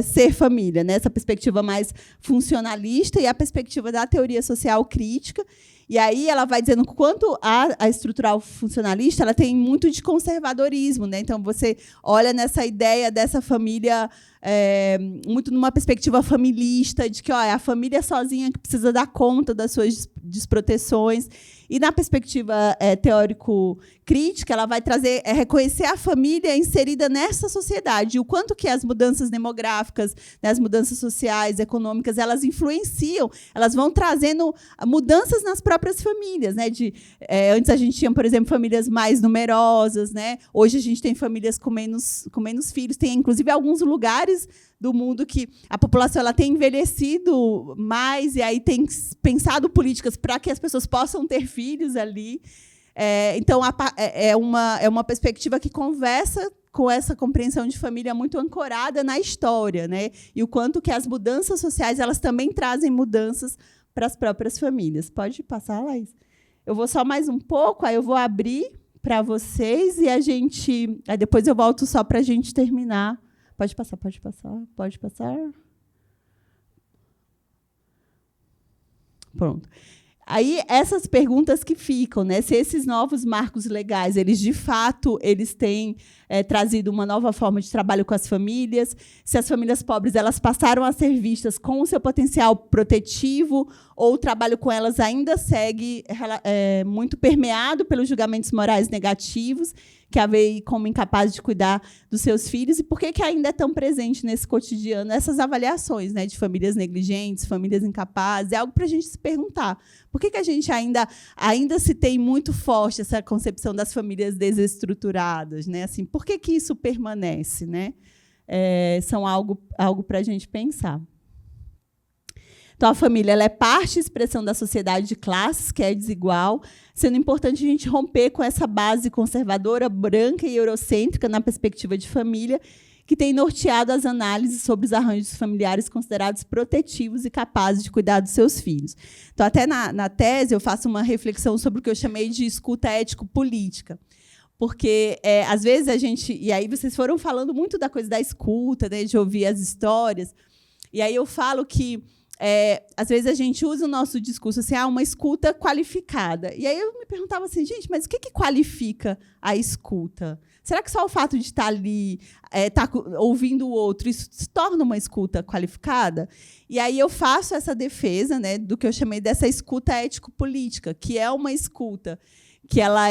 ser família, né, essa perspectiva mais funcionalista e a perspectiva da teoria social crítica. E aí ela vai dizendo que quanto a estrutural funcionalista, ela tem muito de conservadorismo, né? Então, você olha nessa ideia dessa família muito numa perspectiva familista, de que é a família sozinha que precisa dar conta das suas desproteções. E, na perspectiva teórico-crítica, ela vai trazer, reconhecer a família inserida nessa sociedade, o quanto que as mudanças demográficas, né, as mudanças sociais, econômicas, elas influenciam, elas vão trazendo mudanças nas próprias famílias. Né, antes a gente tinha, por exemplo, famílias mais numerosas, né? Hoje a gente tem famílias com menos filhos. Tem, inclusive, alguns lugares do mundo que a população ela tem envelhecido mais e aí tem pensado políticas para que as pessoas possam ter filhos ali. Então, é uma perspectiva que conversa com essa compreensão de família muito ancorada na história, né? E o quanto que as mudanças sociais elas também trazem mudanças para as próprias famílias. Pode passar, Laís? Eu vou só mais um pouco, aí eu vou abrir para vocês e aí depois eu volto só para a gente terminar. Pode passar, pode passar, pode passar. Pronto. Aí, essas perguntas que ficam, né? Se esses novos marcos legais, eles, de fato, eles têm trazido uma nova forma de trabalho com as famílias, se as famílias pobres elas passaram a ser vistas com o seu potencial protetivo ou o trabalho com elas ainda segue muito permeado pelos julgamentos morais negativos, que a veem como incapazes de cuidar dos seus filhos, e por que ainda é tão presente nesse cotidiano essas avaliações, né, de famílias negligentes, famílias incapazes? É algo para a gente se perguntar. Por que a gente ainda se tem muito forte essa concepção das famílias desestruturadas? Né? Assim, por que isso permanece? Né? São algo para a gente pensar. Então, a família ela é parte e expressão da sociedade de classes, que é desigual, sendo importante a gente romper com essa base conservadora, branca e eurocêntrica na perspectiva de família, que tem norteado as análises sobre os arranjos familiares considerados protetivos e capazes de cuidar dos seus filhos. Então, até na tese, eu faço uma reflexão sobre o que eu chamei de escuta ético-política. Porque, às vezes, a gente... E aí vocês foram falando muito da coisa da escuta, né, de ouvir as histórias. E aí eu falo que, às vezes, a gente usa o nosso discurso assim, uma escuta qualificada. E aí eu me perguntava assim, gente, mas o que qualifica a escuta? Será que só o fato de estar ali, estar ouvindo o outro, isso se torna uma escuta qualificada? E aí eu faço essa defesa, né, do que eu chamei dessa escuta ético-política, que é uma escuta que ela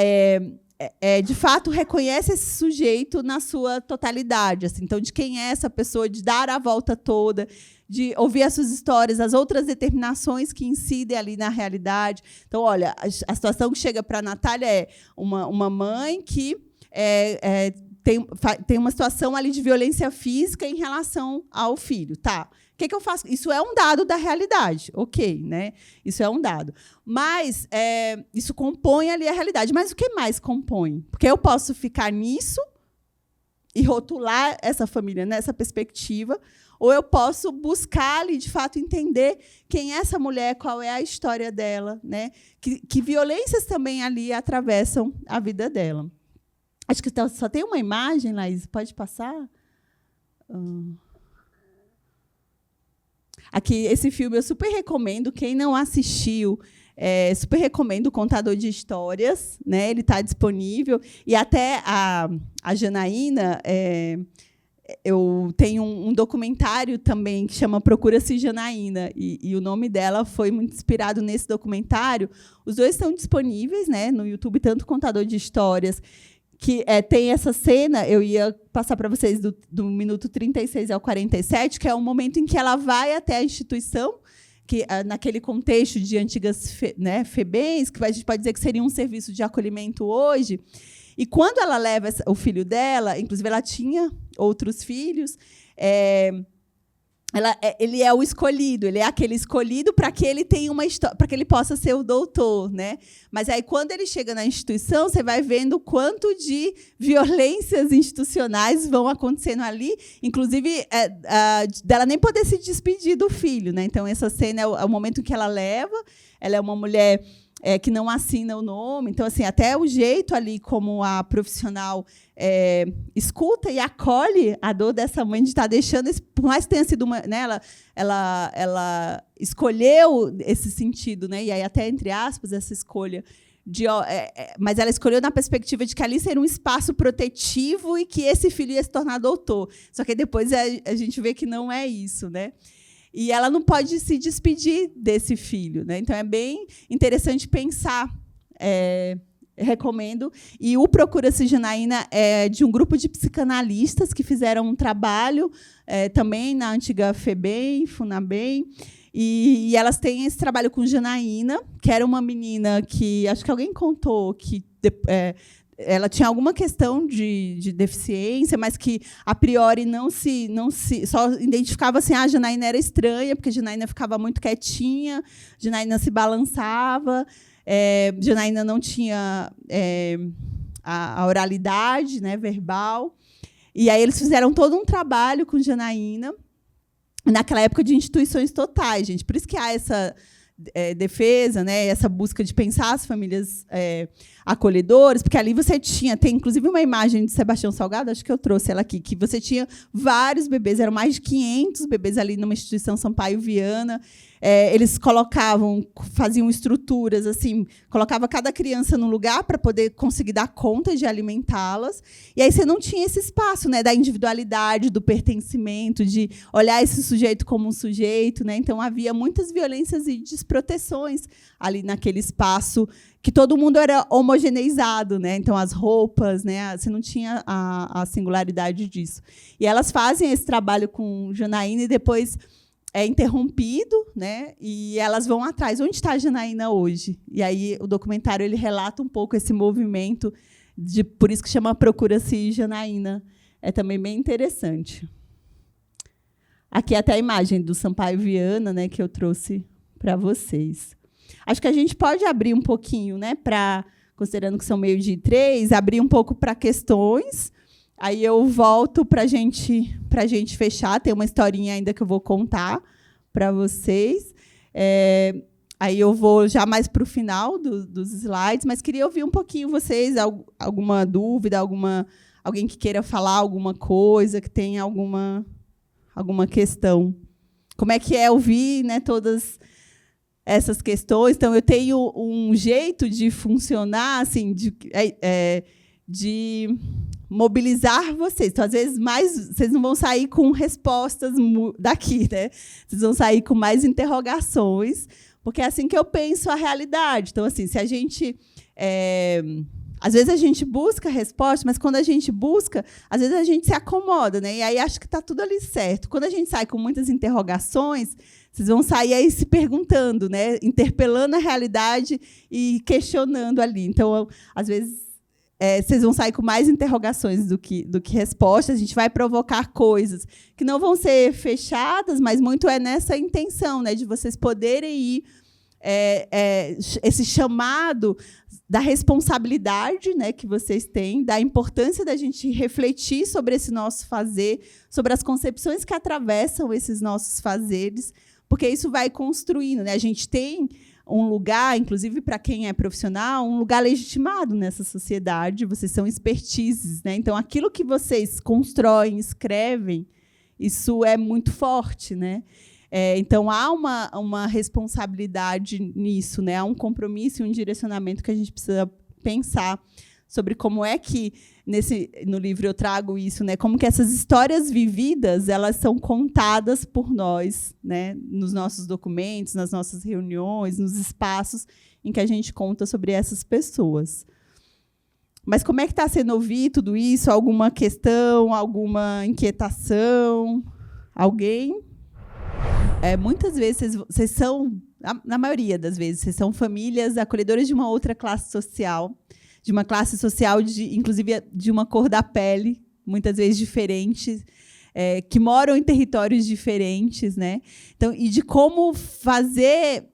de fato, reconhece esse sujeito na sua totalidade. Assim. Então, de quem é essa pessoa, de dar a volta toda, de ouvir as suas histórias, as outras determinações que incidem ali na realidade. Então, olha, a situação que chega para a Natália é uma mãe que tem uma situação ali de violência física em relação ao filho. Tá. O que eu faço? Isso é um dado da realidade, ok, né? Isso é um dado. Mas isso compõe ali a realidade. Mas o que mais compõe? Porque eu posso ficar nisso e rotular essa família nessa perspectiva, ou eu posso buscar ali, de fato, entender quem é essa mulher, qual é a história dela, né? Que violências também ali atravessam a vida dela. Acho que só tem uma imagem, Laís. Pode passar? Aqui, esse filme eu super recomendo. Quem não assistiu, super recomendo, O Contador de Histórias. Né? Ele está disponível. E até a Janaína, eu tenho um documentário também que chama Procura-se Janaína. E o nome dela foi muito inspirado nesse documentário. Os dois estão disponíveis, né, no YouTube, tanto O Contador de Histórias, que tem essa cena, eu ia passar para vocês do minuto 36 ao 47, que é o momento em que ela vai até a instituição, que naquele contexto de antigas FEBEMs, que a gente pode dizer que seria um serviço de acolhimento hoje. E quando ela leva o filho dela, inclusive ela tinha outros filhos, ele é o escolhido, ele é aquele escolhido para que ele tenha uma história, para que ele possa ser o doutor, né? Mas aí quando ele chega na instituição, você vai vendo o quanto de violências institucionais vão acontecendo ali, inclusive dela nem poder se despedir do filho, né? Então essa cena é o momento que ela leva. Ela é uma mulher que não assina o nome, então assim até o jeito ali como a profissional escuta e acolhe a dor dessa mãe de estar deixando, por mais que tenha sido uma, né, ela escolheu esse sentido, né, e aí até entre aspas essa escolha mas ela escolheu na perspectiva de que ali seria um espaço protetivo e que esse filho ia se tornar doutor. Só que depois a gente vê que não é isso, né? E ela não pode se despedir desse filho, né? Então é bem interessante pensar. Recomendo. E o Procura-se Janaína é de um grupo de psicanalistas que fizeram um trabalho também na antiga FEBEM, FUNABEM, e elas têm esse trabalho com Janaína, que era uma menina que, acho que alguém contou, que ela tinha alguma questão de deficiência, mas que, a priori, só identificava assim, a Janaína era estranha, porque a Janaína ficava muito quietinha, a Janaína se balançava, Janaína não tinha a oralidade, né, verbal. E aí eles fizeram todo um trabalho com Janaína, naquela época de instituições totais, gente. Por isso que há essa defesa, né, essa busca de pensar as famílias acolhedoras, porque ali você tem inclusive uma imagem de Sebastião Salgado, acho que eu trouxe ela aqui, que você tinha vários bebês, eram mais de 500 bebês ali numa instituição Sampaio Viana. Eles faziam estruturas, assim, colocava cada criança num lugar para poder conseguir dar conta de alimentá-las. E aí você não tinha esse espaço, né, da individualidade, do pertencimento, de olhar esse sujeito como um sujeito, né? Então havia muitas violências e desproteções ali naquele espaço que todo mundo era homogeneizado, né? Então as roupas, né? Você não tinha a singularidade disso. E elas fazem esse trabalho com Janaína e depois é interrompido, né? E elas vão atrás. Onde está a Janaína hoje? E aí o documentário ele relata um pouco esse movimento, por isso que chama Procura-se Janaína. É também bem interessante. Aqui até a imagem do Sampaio Viana, né, que eu trouxe para vocês. Acho que a gente pode abrir um pouquinho, né, considerando que são 12:30, abrir um pouco para questões. Aí eu volto para a gente fechar. Tem uma historinha ainda que eu vou contar para vocês. Aí eu vou já mais para o final dos slides, mas queria ouvir um pouquinho vocês, alguma dúvida, alguém que queira falar alguma coisa, que tenha alguma questão. Como é que é ouvir, né, todas essas questões? Então, eu tenho um jeito de funcionar, assim, de mobilizar vocês. Então, às vezes, vocês não vão sair com respostas daqui, né? Vocês vão sair com mais interrogações, porque é assim que eu penso a realidade. Então, assim, se a gente... às vezes a gente busca a resposta, mas quando a gente busca, às vezes a gente se acomoda, né? E aí acho que está tudo ali certo. Quando a gente sai com muitas interrogações, vocês vão sair aí se perguntando, né? Interpelando a realidade e questionando ali. Então, às vezes, vocês vão sair com mais interrogações do que respostas. A gente vai provocar coisas que não vão ser fechadas, mas muito é nessa intenção, né? De vocês poderem ir esse chamado da responsabilidade, né, que vocês têm, da importância da gente refletir sobre esse nosso fazer, sobre as concepções que atravessam esses nossos fazeres, porque isso vai construindo, né? A gente tem um lugar, inclusive para quem é profissional, um lugar legitimado nessa sociedade. Vocês são expertises, né? Então, aquilo que vocês constroem, escrevem, isso é muito forte, né? Então, há uma responsabilidade nisso, né? Há um compromisso e um direcionamento que a gente precisa pensar sobre como é que, no livro, eu trago isso, né? Como que essas histórias vividas elas são contadas por nós, né? Nos nossos documentos, nas nossas reuniões, nos espaços em que a gente conta sobre essas pessoas. Mas como é que está sendo ouvido tudo isso? Alguma questão, alguma inquietação? Alguém? Muitas vezes vocês são, na maioria das vezes, vocês são famílias acolhedoras de uma outra classe social, inclusive de uma cor da pele, muitas vezes diferente, que moram em territórios diferentes, né? Então, e de como fazer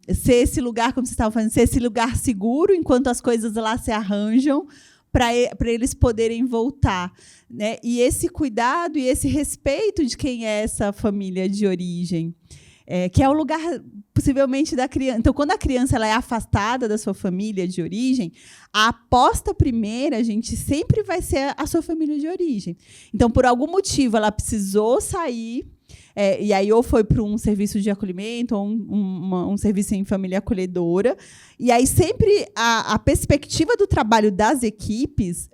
ser esse lugar, como vocês estavam falando, ser esse lugar seguro enquanto as coisas lá se arranjam, para eles poderem voltar, né? E esse cuidado e esse respeito de quem é essa família de origem, que é o lugar, possivelmente, da criança. Então, quando a criança ela é afastada da sua família de origem, a aposta primeira, gente, sempre vai ser a sua família de origem. Então, por algum motivo, ela precisou sair, e aí ou foi para um serviço de acolhimento, ou um serviço em família acolhedora. E aí sempre a perspectiva do trabalho das equipes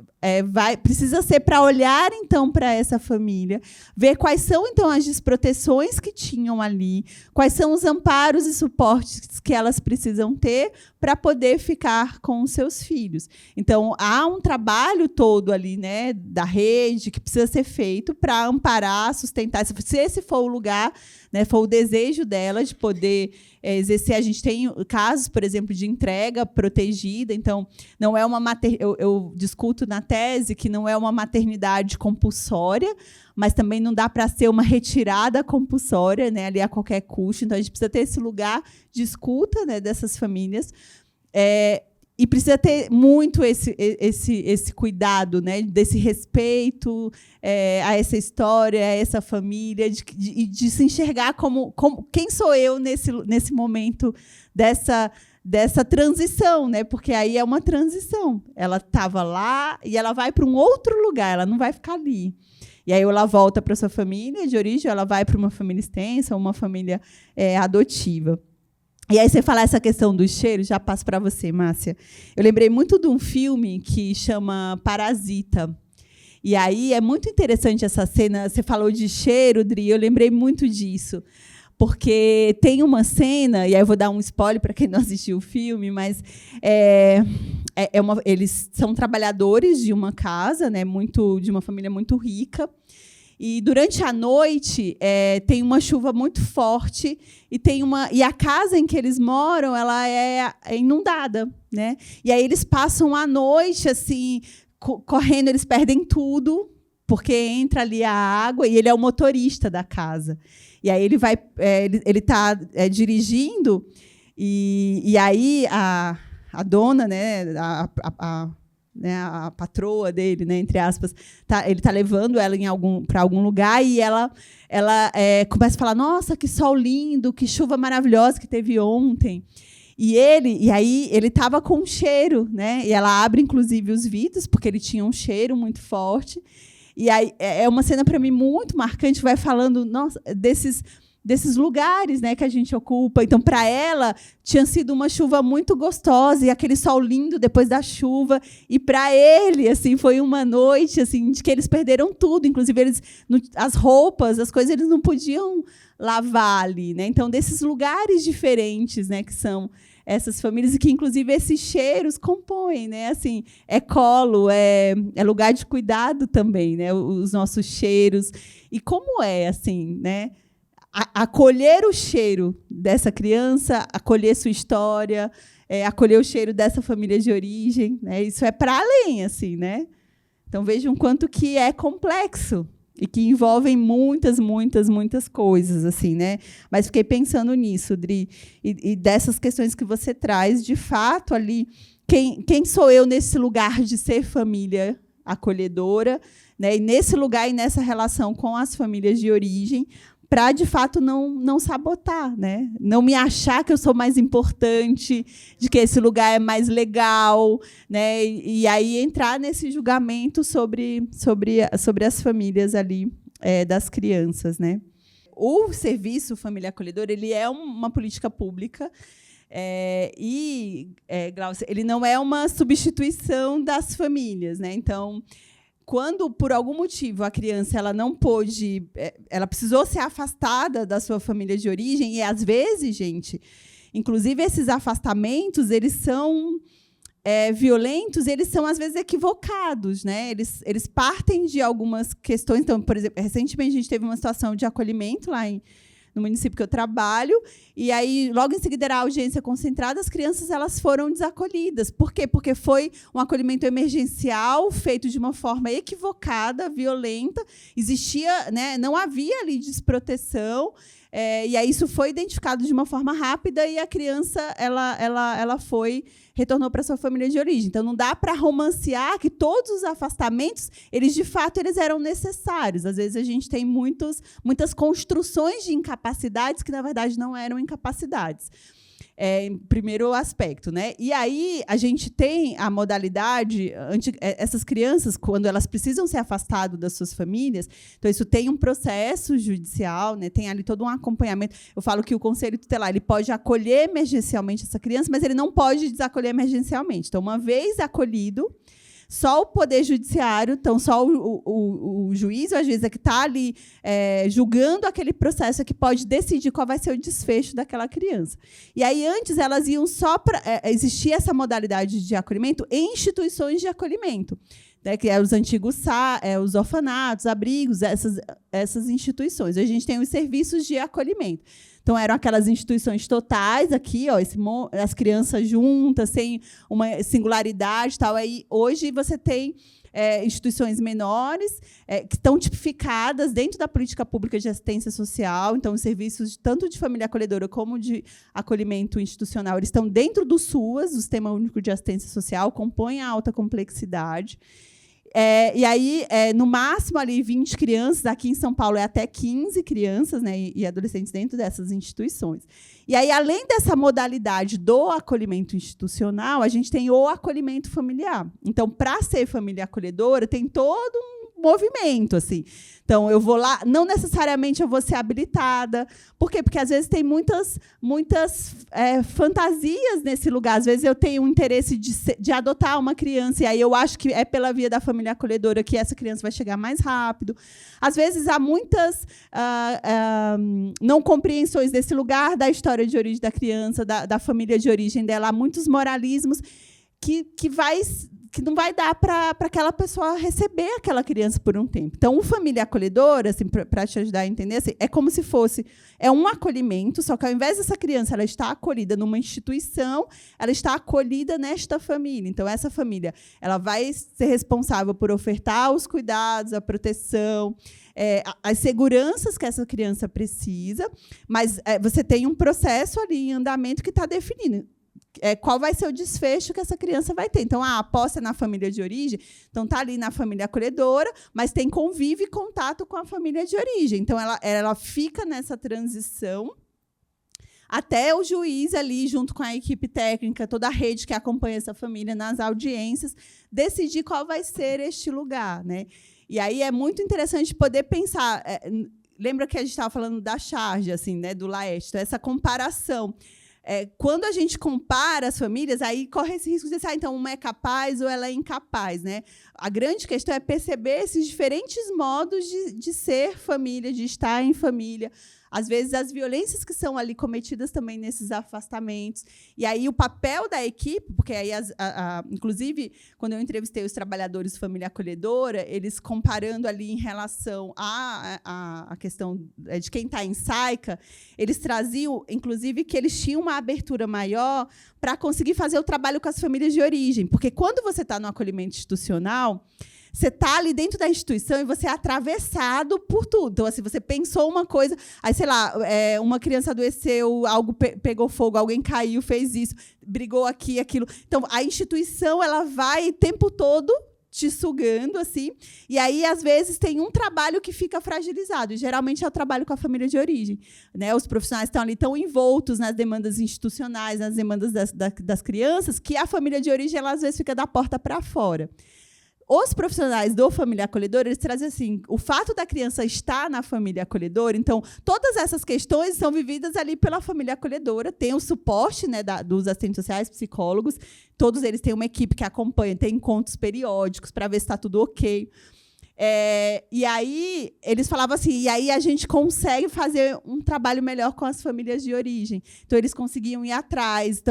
precisa ser para olhar, então, para essa família, ver quais são, então, as desproteções que tinham ali, quais são os amparos e suportes que elas precisam ter para poder ficar com os seus filhos. Então, há um trabalho todo ali, né, da rede que precisa ser feito para amparar, sustentar. Se esse for o lugar, né, for o desejo dela de poder exercer. A gente tem casos, por exemplo, de entrega protegida. Então, não é uma eu discuto na tese que não é uma maternidade compulsória, mas também não dá para ser uma retirada compulsória, né, ali a qualquer custo. Então, a gente precisa ter esse lugar de escuta, né, dessas famílias. E precisa ter muito esse cuidado, né, desse respeito a essa história, a essa família, de se enxergar como quem sou eu nesse momento dessa transição, né? Porque aí é uma transição. Ela estava lá e ela vai para um outro lugar, ela não vai ficar ali. E aí ela volta para sua família de origem, ela vai para uma família extensa, uma família adotiva. E aí você fala essa questão do cheiro, já passo para você, Márcia. Eu lembrei muito de um filme que chama Parasita. E aí é muito interessante essa cena. Você falou de cheiro, Dri, eu lembrei muito disso. Porque tem uma cena, e aí eu vou dar um spoiler para quem não assistiu o filme, mas eles são trabalhadores de uma casa, né, de uma família muito rica. E durante a noite tem uma chuva muito forte e a casa em que eles moram ela é inundada, né? E aí eles passam a noite assim correndo, eles perdem tudo porque entra ali a água e ele é o motorista da casa. E aí ele está dirigindo e aí a dona, né, né, a patroa dele, né, entre aspas, ele está levando ela para algum lugar e ela começa a falar: nossa, que sol lindo, que chuva maravilhosa que teve ontem. E aí ele estava com um cheiro, né? E ela abre, inclusive, os vidros, porque ele tinha um cheiro muito forte. E aí é uma cena, para mim, muito marcante, vai falando, nossa, desses lugares, né, que a gente ocupa. Então, para ela, tinha sido uma chuva muito gostosa, e aquele sol lindo depois da chuva. E, para ele, assim, foi uma noite assim, de que eles perderam tudo. Inclusive, as roupas, as coisas, eles não podiam lavar ali, né? Então, desses lugares diferentes, né, que são essas famílias, e que, inclusive, esses cheiros compõem, né? Assim, é colo, é lugar de cuidado também, né? Os nossos cheiros. E como é, assim, né? Acolher o cheiro dessa criança, acolher sua história, acolher o cheiro dessa família de origem, né? Isso é para além, assim, né? Então, vejam quanto que é complexo e que envolvem muitas coisas, assim, né? Mas fiquei pensando nisso, Dri, e dessas questões que você traz, de fato, ali, quem sou eu nesse lugar de ser família acolhedora, né? E nesse lugar e nessa relação com as famílias de origem, para, de fato, não sabotar, né? Não me achar que eu sou mais importante, de que esse lugar é mais legal, né? E aí entrar nesse julgamento sobre as famílias ali, das crianças, né? O serviço Família Acolhedora, ele é uma política pública, Glaucia, ele não é uma substituição das famílias, né? Então, quando, por algum motivo, a criança ela não pôde, ela precisou ser afastada da sua família de origem, e, às vezes, gente, inclusive, esses afastamentos, eles são violentos, eles são, às vezes, equivocados, né? Eles partem de algumas questões. Então, por exemplo, recentemente, a gente teve uma situação de acolhimento lá no município que eu trabalho, e aí, logo em seguida, era a audiência concentrada, as crianças elas foram desacolhidas. Por quê? Porque foi um acolhimento emergencial, feito de uma forma equivocada, violenta, existia, né, não havia ali desproteção, e aí isso foi identificado de uma forma rápida, e a criança ela retornou para sua família de origem. Então, não dá para romancear que todos os afastamentos, de fato, eles eram necessários. Às vezes, a gente tem muitas construções de incapacidades que, na verdade, não eram incapacidades. Primeiro aspecto, né? E aí a gente tem a modalidade, essas crianças, quando elas precisam ser afastadas das suas famílias, então isso tem um processo judicial, né? Tem ali todo um acompanhamento. Eu falo que o Conselho Tutelar ele pode acolher emergencialmente essa criança, mas ele não pode desacolher emergencialmente. Então, uma vez acolhido, só o Poder Judiciário, então só o juiz ou a juíza que está ali julgando aquele processo é que pode decidir qual vai ser o desfecho daquela criança. E aí, antes, elas iam só para... existia essa modalidade de acolhimento em instituições de acolhimento, né, que os antigos os orfanatos, abrigos, essas instituições. A gente tem os serviços de acolhimento. Então, eram aquelas instituições totais, aqui, ó, as crianças juntas, sem uma singularidade. Tal. Aí, hoje, você tem instituições menores que estão tipificadas dentro da política pública de assistência social. Então, os serviços tanto de família acolhedora como de acolhimento institucional, eles estão dentro do SUAS, do Sistema Único de Assistência Social, compõem a alta complexidade. E aí, no máximo, ali 20 crianças, aqui em São Paulo é até 15 crianças, né, e adolescentes dentro dessas instituições. E aí, além dessa modalidade do acolhimento institucional, a gente tem o acolhimento familiar. Então, para ser família acolhedora, tem todo um movimento, assim. Então, eu vou lá, não necessariamente eu vou ser habilitada. Por quê? Porque, às vezes, tem muitas fantasias nesse lugar. Às vezes, eu tenho um interesse de adotar uma criança, e aí eu acho que é pela via da família acolhedora que essa criança vai chegar mais rápido. Às vezes, há muitas não compreensões desse lugar, da história de origem da criança, da família de origem dela. Há muitos moralismos que não vai dar para aquela pessoa receber aquela criança por um tempo. Então, o família acolhedora, assim, para te ajudar a entender, assim, é como se fosse um acolhimento, só que, ao invés dessa criança ela estar acolhida numa instituição, ela está acolhida nesta família. Então, essa família ela vai ser responsável por ofertar os cuidados, a proteção, as seguranças que essa criança precisa, mas você tem um processo ali em andamento que está definindo. qual vai ser o desfecho que essa criança vai ter. Então, a aposta na família de origem, então está ali na família acolhedora, mas tem convívio e contato com a família de origem. Então, ela fica nessa transição até o juiz ali, junto com a equipe técnica, toda a rede que acompanha essa família nas audiências, decidir qual vai ser este lugar, né? E aí é muito interessante poder pensar. Lembra que a gente estava falando da charge, assim, né, do Laeste, essa comparação. Quando a gente compara as famílias, aí corre esse risco de dizer, então uma é capaz ou ela é incapaz, né? A grande questão é perceber esses diferentes modos de ser família, de estar em família. Às vezes, as violências que são ali cometidas também nesses afastamentos. E aí, o papel da equipe, porque aí, inclusive, quando eu entrevistei os trabalhadores de família acolhedora, eles comparando ali em relação à questão de quem está em SAICA, eles traziam, inclusive, que eles tinham uma abertura maior para conseguir fazer o trabalho com as famílias de origem. Porque quando você está no acolhimento institucional, você está ali dentro da instituição e você é atravessado por tudo. Então, assim, você pensou uma coisa, aí, sei lá, uma criança adoeceu, algo pegou fogo, alguém caiu, fez isso, brigou aqui, aquilo. Então, a instituição ela vai o tempo todo te sugando, assim, e aí, às vezes, tem um trabalho que fica fragilizado, e geralmente é o trabalho com a família de origem, né? Os profissionais estão ali tão envoltos nas demandas institucionais, nas demandas das crianças, que a família de origem, ela, às vezes, fica da porta para fora. Os profissionais do família acolhedora, eles trazem assim, o fato da criança estar na família acolhedora, então, todas essas questões são vividas ali pela família acolhedora, tem o suporte, né, dos assistentes sociais, psicólogos, todos eles têm uma equipe que acompanha, tem encontros periódicos para ver se está tudo ok. E aí, eles falavam assim, e aí a gente consegue fazer um trabalho melhor com as famílias de origem. Então, eles conseguiam ir atrás,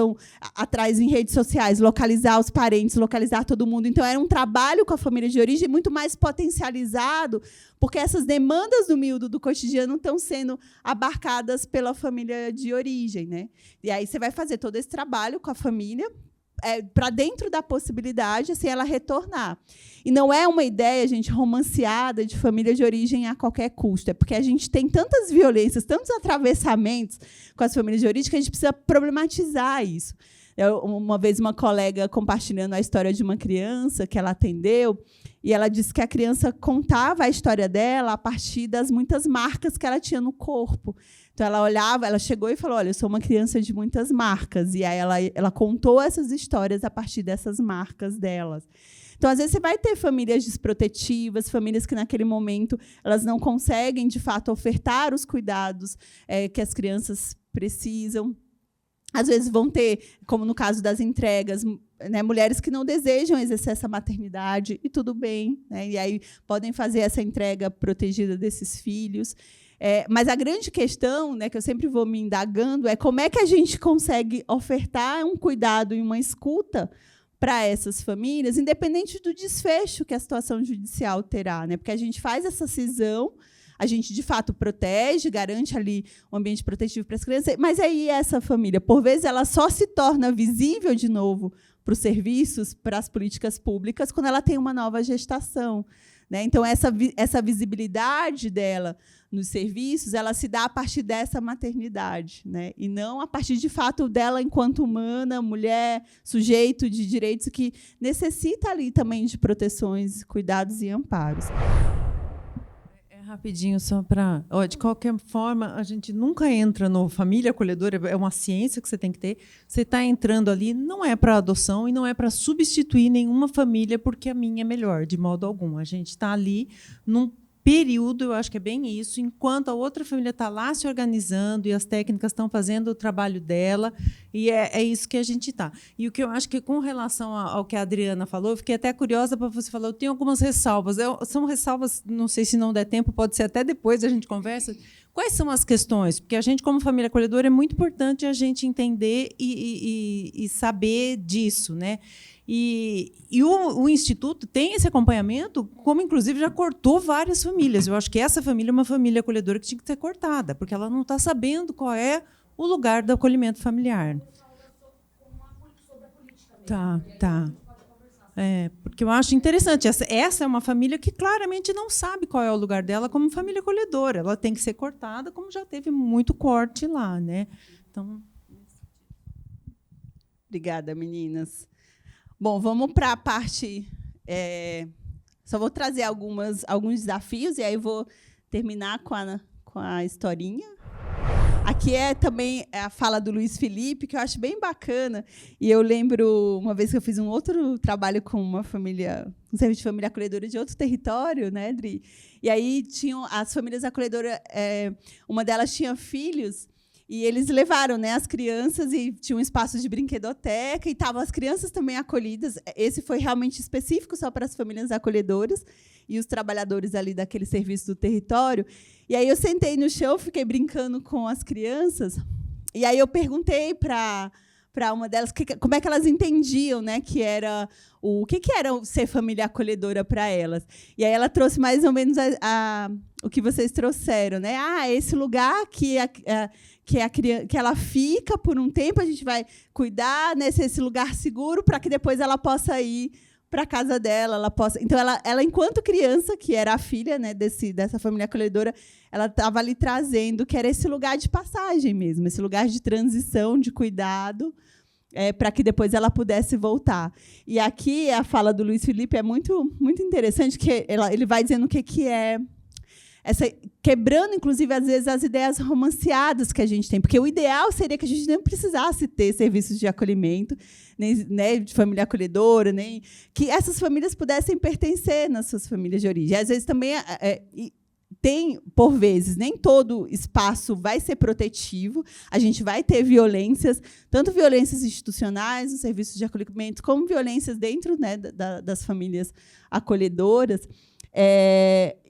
atrás em redes sociais, localizar os parentes, localizar todo mundo. Então, era um trabalho com a família de origem muito mais potencializado, porque essas demandas do miúdo do cotidiano estão sendo abarcadas pela família de origem, né? E aí, você vai fazer todo esse trabalho com a família, para dentro da possibilidade, assim, ela retornar. E não é uma ideia, gente, romanceada de família de origem a qualquer custo. É porque a gente tem tantas violências, tantos atravessamentos com as famílias de origem que a gente precisa problematizar isso. Uma vez, uma colega compartilhando a história de uma criança que ela atendeu, e ela disse que a criança contava a história dela a partir das muitas marcas que ela tinha no corpo. Então, ela olhava, ela chegou e falou, olha, eu sou uma criança de muitas marcas. E aí ela contou essas histórias a partir dessas marcas delas. Então, às vezes, você vai ter famílias desprotetivas, famílias que, naquele momento, elas não conseguem, de fato, ofertar os cuidados que as crianças precisam. Às vezes, vão ter, como no caso das entregas, né, mulheres que não desejam exercer essa maternidade, e tudo bem, né, e aí podem fazer essa entrega protegida desses filhos. Mas a grande questão, né, que eu sempre vou me indagando, é como é que a gente consegue ofertar um cuidado e uma escuta para essas famílias, independente do desfecho que a situação judicial terá, né? Porque a gente faz essa cisão, a gente, de fato, protege, garante ali um ambiente protetivo para as crianças, mas aí essa família, por vezes, ela só se torna visível de novo para os serviços, para as políticas públicas, quando ela tem uma nova gestação, né? Então, essa visibilidade dela nos serviços, ela se dá a partir dessa maternidade, né? E não a partir, de fato, dela enquanto humana, mulher, sujeito de direitos que necessita ali também de proteções, cuidados e amparos. Rapidinho, só para... De qualquer forma, a gente nunca entra no família acolhedora, é uma ciência que você tem que ter. Você está entrando ali, não é para adoção e não é para substituir nenhuma família, porque a minha é melhor, de modo algum. A gente está ali num período, eu acho que é bem isso, enquanto a outra família está lá se organizando e as técnicas estão fazendo o trabalho dela, e é isso que a gente está. E o que eu acho que, com relação ao que a Adriana falou, eu fiquei até curiosa para você falar, eu tenho algumas ressalvas. São ressalvas, não sei se não der tempo, pode ser até depois a gente conversa. Quais são as questões? Porque a gente, como família acolhedora, é muito importante a gente entender e saber disso, né? E o Instituto tem esse acompanhamento, como, inclusive, já cortou várias famílias. Eu acho que essa família é uma família acolhedora que tinha que ser cortada, porque ela não está sabendo qual é o lugar do acolhimento familiar. Tá. Porque eu acho interessante. Essa é uma família que claramente não sabe qual é o lugar dela como família acolhedora. Ela tem que ser cortada, como já teve muito corte lá, né? Então... Obrigada, meninas. Bom, vamos para a parte... só vou trazer alguns desafios, e aí eu vou terminar com a historinha. Aqui é também a fala do Luiz Felipe, que eu acho bem bacana. E eu lembro uma vez que eu fiz um outro trabalho com uma família, um serviço de família acolhedora de outro território, né, Dri? E aí tinham as famílias acolhedoras, uma delas tinha filhos, e eles levaram, né, as crianças, e tinha um espaço de brinquedoteca, e estavam as crianças também acolhidas. Esse foi realmente específico só para as famílias acolhedoras e os trabalhadores ali daquele serviço do território. E aí eu sentei no chão, fiquei brincando com as crianças, e aí eu perguntei para uma delas como é que elas entendiam, né, que era o que era ser família acolhedora para elas. E aí ela trouxe mais ou menos o que vocês trouxeram, né? Esse lugar que ela fica por um tempo, a gente vai cuidar, né, ser esse lugar seguro para que depois ela possa ir para a casa dela, então ela enquanto criança, que era a filha, né, dessa família acolhedora, ela estava ali trazendo que era esse lugar de passagem mesmo, esse lugar de transição, de cuidado, para que depois ela pudesse voltar. E aqui a fala do Luiz Felipe é muito, muito interessante, que ele vai dizendo o que é quebrando, inclusive, às vezes, as ideias romanceadas que a gente tem. Porque o ideal seria que a gente nem precisasse ter serviços de acolhimento, nem, né, de família acolhedora, nem que essas famílias pudessem pertencer nas suas famílias de origem. Às vezes, também tem, por vezes, nem todo espaço vai ser protetivo, a gente vai ter violências, tanto violências institucionais, nos serviços de acolhimento, como violências dentro, né, das famílias acolhedoras.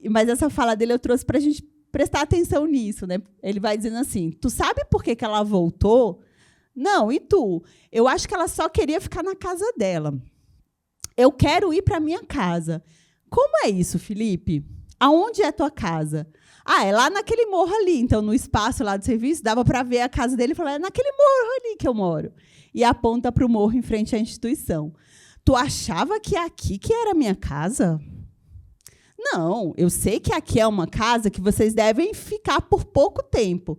Mas essa fala dele eu trouxe para a gente prestar atenção nisso, né? Ele vai dizendo assim: tu sabe por que ela voltou? Não, e tu? Eu acho que ela só queria ficar na casa dela. Eu quero ir para a minha casa. Como é isso, Felipe? Aonde é a tua casa? É lá naquele morro ali. Então, no espaço lá do serviço, dava para ver a casa dele e falar: é naquele morro ali que eu moro. E aponta para o morro em frente à instituição. Tu achava que aqui que era a minha casa? Não, eu sei que aqui é uma casa que vocês devem ficar por pouco tempo.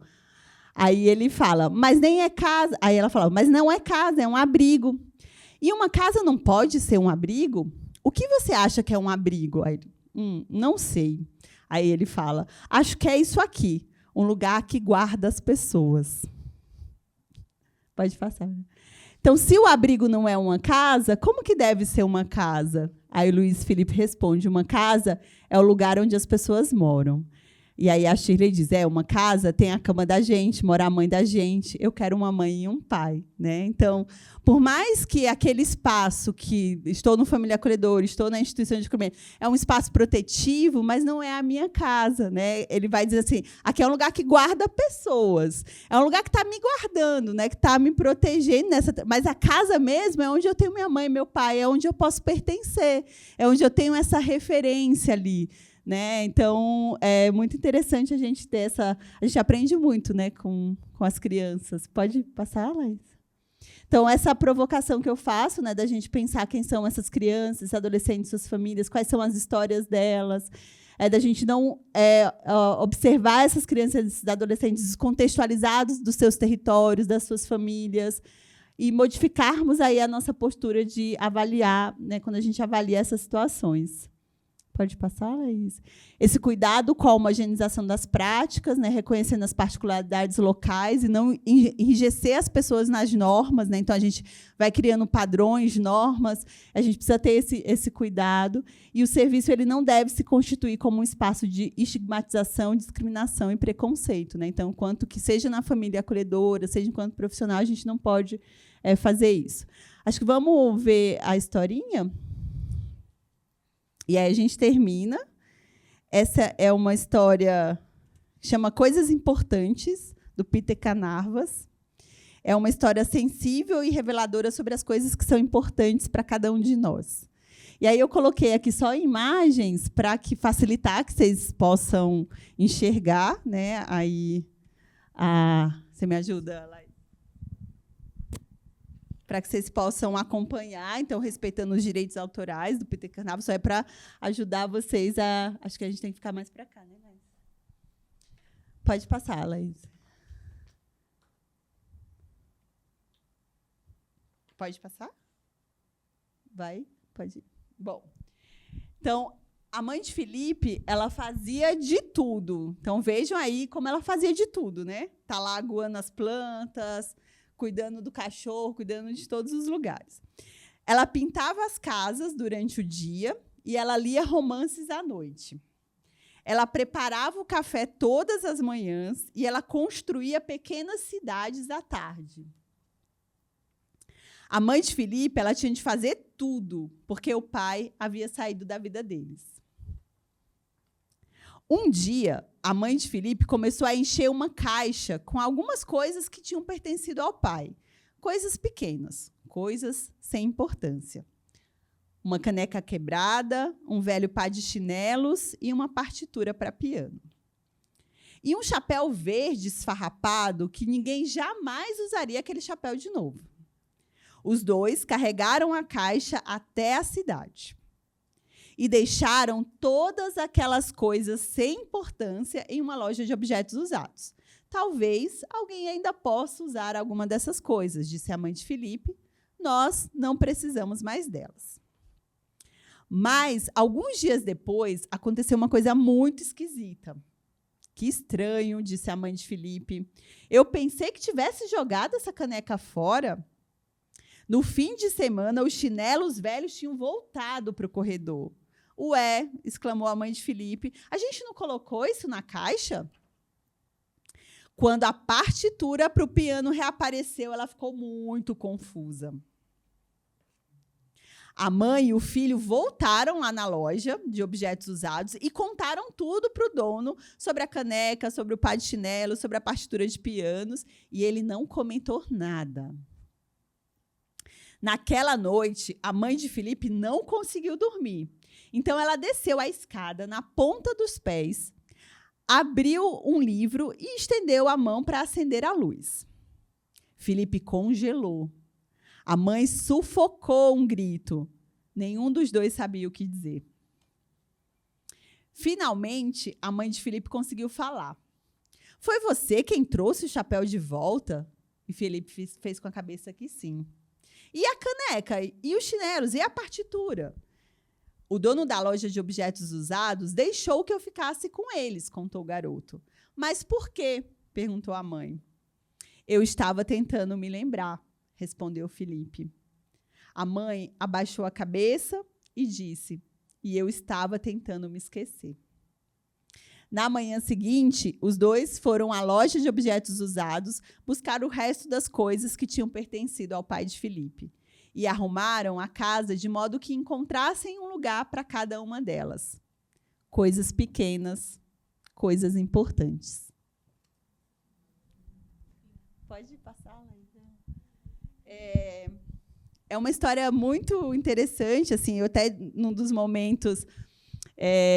Aí ele fala, mas nem é casa. Aí ela fala, mas não é casa, é um abrigo. E uma casa não pode ser um abrigo? O que você acha que é um abrigo? Aí, não sei. Aí ele fala, acho que é isso aqui, um lugar que guarda as pessoas. Pode passar. Então, se o abrigo não é uma casa, como que deve ser uma casa? Aí o Luiz Felipe responde, uma casa é o lugar onde as pessoas moram. E aí a Shirley diz, uma casa tem a cama da gente, mora a mãe da gente, eu quero uma mãe e um pai. Né? Então, por mais que aquele espaço que estou no família acolhedora, estou na instituição de acolhimento, é um espaço protetivo, mas não é a minha casa. Né? Ele vai dizer assim, aqui é um lugar que guarda pessoas, é um lugar que está me guardando, né? Que está me protegendo, mas a casa mesmo é onde eu tenho minha mãe e meu pai, é onde eu posso pertencer, é onde eu tenho essa referência ali. Né? Então, é muito interessante a gente ter essa... A gente aprende muito, né, com as crianças. Pode passar, Laís? Então, essa provocação que eu faço, né, da gente pensar quem são essas crianças, adolescentes, suas famílias, quais são as histórias delas, da gente não observar essas crianças, esses adolescentes descontextualizados dos seus territórios, das suas famílias, e modificarmos aí a nossa postura de avaliar, né, quando a gente avalia essas situações. Pode passar, Laís? Esse cuidado com a homogeneização das práticas, né, reconhecendo as particularidades locais e não enrijecer as pessoas nas normas. Né? Então, a gente vai criando padrões, normas, a gente precisa ter esse cuidado. E o serviço ele não deve se constituir como um espaço de estigmatização, discriminação e preconceito. Né? Então, enquanto que seja na família acolhedora, seja enquanto profissional, a gente não pode fazer isso. Acho que vamos ver a historinha. E aí a gente termina. Essa é uma história que chama Coisas Importantes, do Peter Canarvas. É uma história sensível e reveladora sobre as coisas que são importantes para cada um de nós. E aí eu coloquei aqui só imagens para facilitar que vocês possam enxergar. Né? Aí, você me ajuda, Laís? Para que vocês possam acompanhar, então, respeitando os direitos autorais do Peter Canarvas, só é para ajudar vocês a... Acho que a gente tem que ficar mais para cá, né, Laís? Pode passar, Laís. Pode passar? Vai? Pode ir. Bom, então, a mãe de Felipe, ela fazia de tudo. Então, vejam aí como ela fazia de tudo, né? Tá lá aguando as plantas, cuidando do cachorro, cuidando de todos os lugares. Ela pintava as casas durante o dia e ela lia romances à noite. Ela preparava o café todas as manhãs e ela construía pequenas cidades à tarde. A mãe de Felipe, ela tinha de fazer tudo, porque o pai havia saído da vida deles. Um dia, a mãe de Felipe começou a encher uma caixa com algumas coisas que tinham pertencido ao pai. Coisas pequenas, coisas sem importância. Uma caneca quebrada, um velho par de chinelos e uma partitura para piano. E um chapéu verde esfarrapado que ninguém jamais usaria aquele chapéu de novo. Os dois carregaram a caixa até a cidade e deixaram todas aquelas coisas sem importância em uma loja de objetos usados. Talvez alguém ainda possa usar alguma dessas coisas, disse a mãe de Felipe. Nós não precisamos mais delas. Mas, alguns dias depois, aconteceu uma coisa muito esquisita. Que estranho, disse a mãe de Felipe. Eu pensei que tivesse jogado essa caneca fora. No fim de semana, os chinelos velhos tinham voltado para o corredor. Ué, exclamou a mãe de Felipe, a gente não colocou isso na caixa? Quando a partitura para o piano reapareceu, ela ficou muito confusa. A mãe e o filho voltaram lá na loja de objetos usados e contaram tudo para o dono sobre a caneca, sobre o par de chinelo, sobre a partitura de pianos, e ele não comentou nada. Naquela noite, a mãe de Felipe não conseguiu dormir. Então, ela desceu a escada na ponta dos pés, abriu um livro e estendeu a mão para acender a luz. Felipe congelou. A mãe sufocou um grito. Nenhum dos dois sabia o que dizer. Finalmente, a mãe de Felipe conseguiu falar. Foi você quem trouxe o chapéu de volta? E Felipe fez com a cabeça que sim. E a caneca? E os chinelos? E a partitura? O dono da loja de objetos usados deixou que eu ficasse com eles, contou o garoto. Mas por quê? Perguntou a mãe. Eu estava tentando me lembrar, respondeu Felipe. A mãe abaixou a cabeça e disse, e eu estava tentando me esquecer. Na manhã seguinte, os dois foram à loja de objetos usados buscar o resto das coisas que tinham pertencido ao pai de Felipe e arrumaram a casa de modo que encontrassem um lugar para cada uma delas. Coisas pequenas, coisas importantes. Pode passar, Laísa. É uma história muito interessante. Assim, eu até, num dos momentos,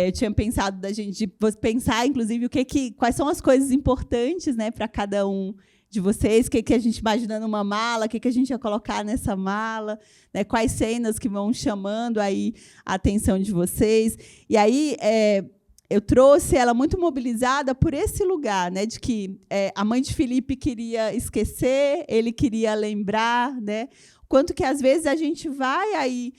eu tinha pensado da gente pensar, inclusive, quais são as coisas importantes, né, para cada um de vocês, o que a gente imagina numa mala, o que a gente ia colocar nessa mala, né, quais cenas que vão chamando aí a atenção de vocês. E aí eu trouxe ela muito mobilizada por esse lugar, né, de que a mãe de Felipe queria esquecer, ele queria lembrar, né, quanto que às vezes a gente vai aí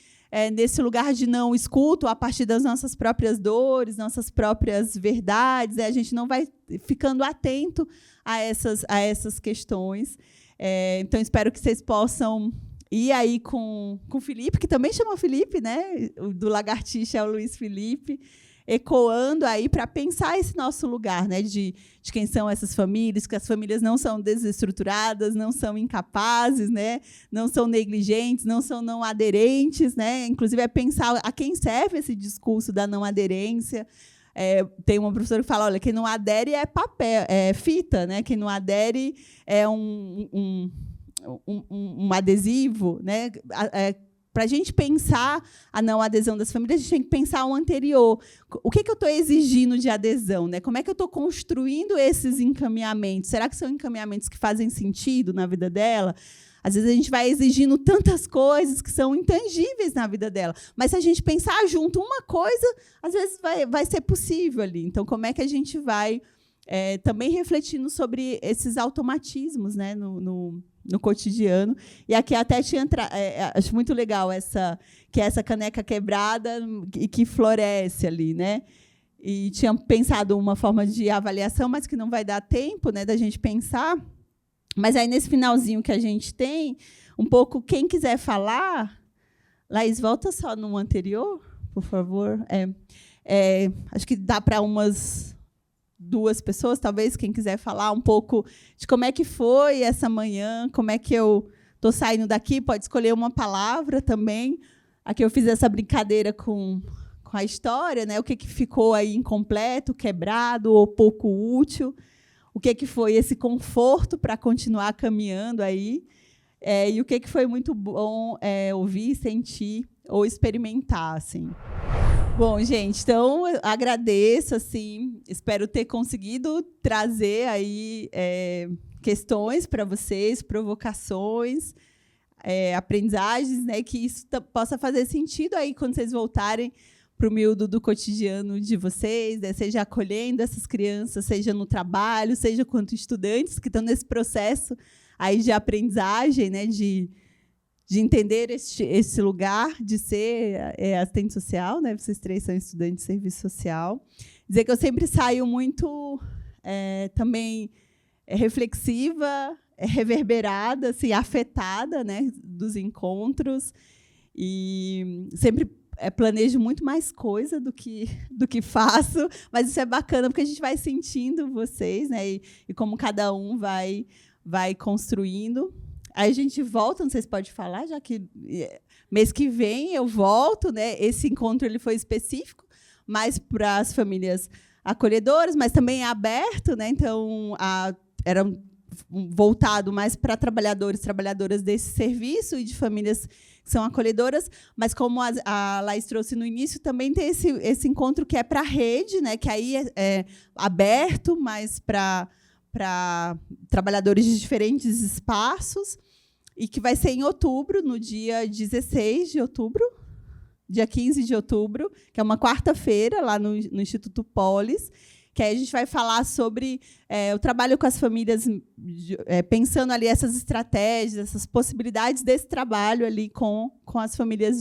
nesse lugar de não escuto a partir das nossas próprias dores, nossas próprias verdades, a gente não vai ficando atento a essas questões. Então, espero que vocês possam ir aí com o Felipe, que também chama Felipe, né? O do Lagartixa é o Luiz Felipe, ecoando aí para pensar esse nosso lugar, né, de quem são essas famílias, que as famílias não são desestruturadas, não são incapazes, né, não são negligentes, não são não aderentes, né, inclusive é pensar a quem serve esse discurso da não aderência. Tem uma professora que fala, olha, quem não adere é papel, é fita, né, quem não adere é um adesivo, né, para a gente pensar a não adesão das famílias, a gente tem que pensar o anterior. O que eu estou exigindo de adesão? Né? Como é que eu estou construindo esses encaminhamentos? Será que são encaminhamentos que fazem sentido na vida dela? Às vezes, a gente vai exigindo tantas coisas que são intangíveis na vida dela. Mas, se a gente pensar junto uma coisa, às vezes vai ser possível ali. Então, como é que a gente vai também refletindo sobre esses automatismos, né, no cotidiano. E aqui até tinha acho muito legal essa caneca quebrada e que floresce ali, né? E tinha pensado uma forma de avaliação, mas que não vai dar tempo, né, da gente pensar. Mas aí, nesse finalzinho que a gente tem, um pouco, quem quiser falar... Laís, volta só no anterior, por favor. Acho que dá para umas 2 pessoas, talvez, quem quiser falar um pouco de como é que foi essa manhã, como é que eu estou saindo daqui, pode escolher uma palavra também. Aqui eu fiz essa brincadeira com a história, né? O que ficou aí incompleto, quebrado ou pouco útil, o que foi esse conforto para continuar caminhando aí, e o que foi muito bom ouvir, sentir ou experimentar, assim. Bom, gente, então eu agradeço, assim, espero ter conseguido trazer aí questões para vocês, provocações, aprendizagens, né, que isso possa fazer sentido aí quando vocês voltarem para o miúdo do cotidiano de vocês, né, seja acolhendo essas crianças, seja no trabalho, seja quanto estudantes que estão nesse processo aí de aprendizagem, né, de entender esse lugar de ser assistente social, né? Vocês 3 são estudantes de serviço social. Dizer que eu sempre saio muito também reflexiva, reverberada, assim, afetada, né, dos encontros, e sempre planejo muito mais coisa do que faço, mas isso é bacana porque a gente vai sentindo vocês, né, e como cada um vai construindo. Aí a gente volta, não sei se pode falar, já que mês que vem eu volto, né? Esse encontro ele foi específico, mais para as famílias acolhedoras, mas também é aberto, né? Então, era voltado mais para trabalhadoras desse serviço e de famílias que são acolhedoras, mas como a Laís trouxe no início, também tem esse encontro que é para a rede, né? Que aí é aberto, mas para trabalhadores de diferentes espaços, e que vai ser em outubro, no dia 16 de outubro, dia 15 de outubro, que é uma quarta-feira, lá no Instituto Polis, que aí a gente vai falar sobre o trabalho com as famílias, pensando ali essas estratégias, essas possibilidades desse trabalho ali com as famílias,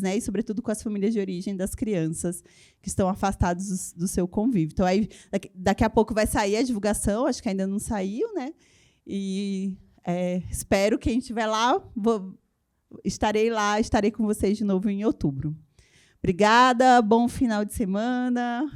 né? E sobretudo com as famílias de origem das crianças que estão afastadas do seu convívio. Então, aí, daqui a pouco vai sair a divulgação, acho que ainda não saiu, né? E espero que quem estiver lá, estarei com vocês de novo em outubro. Obrigada, bom final de semana.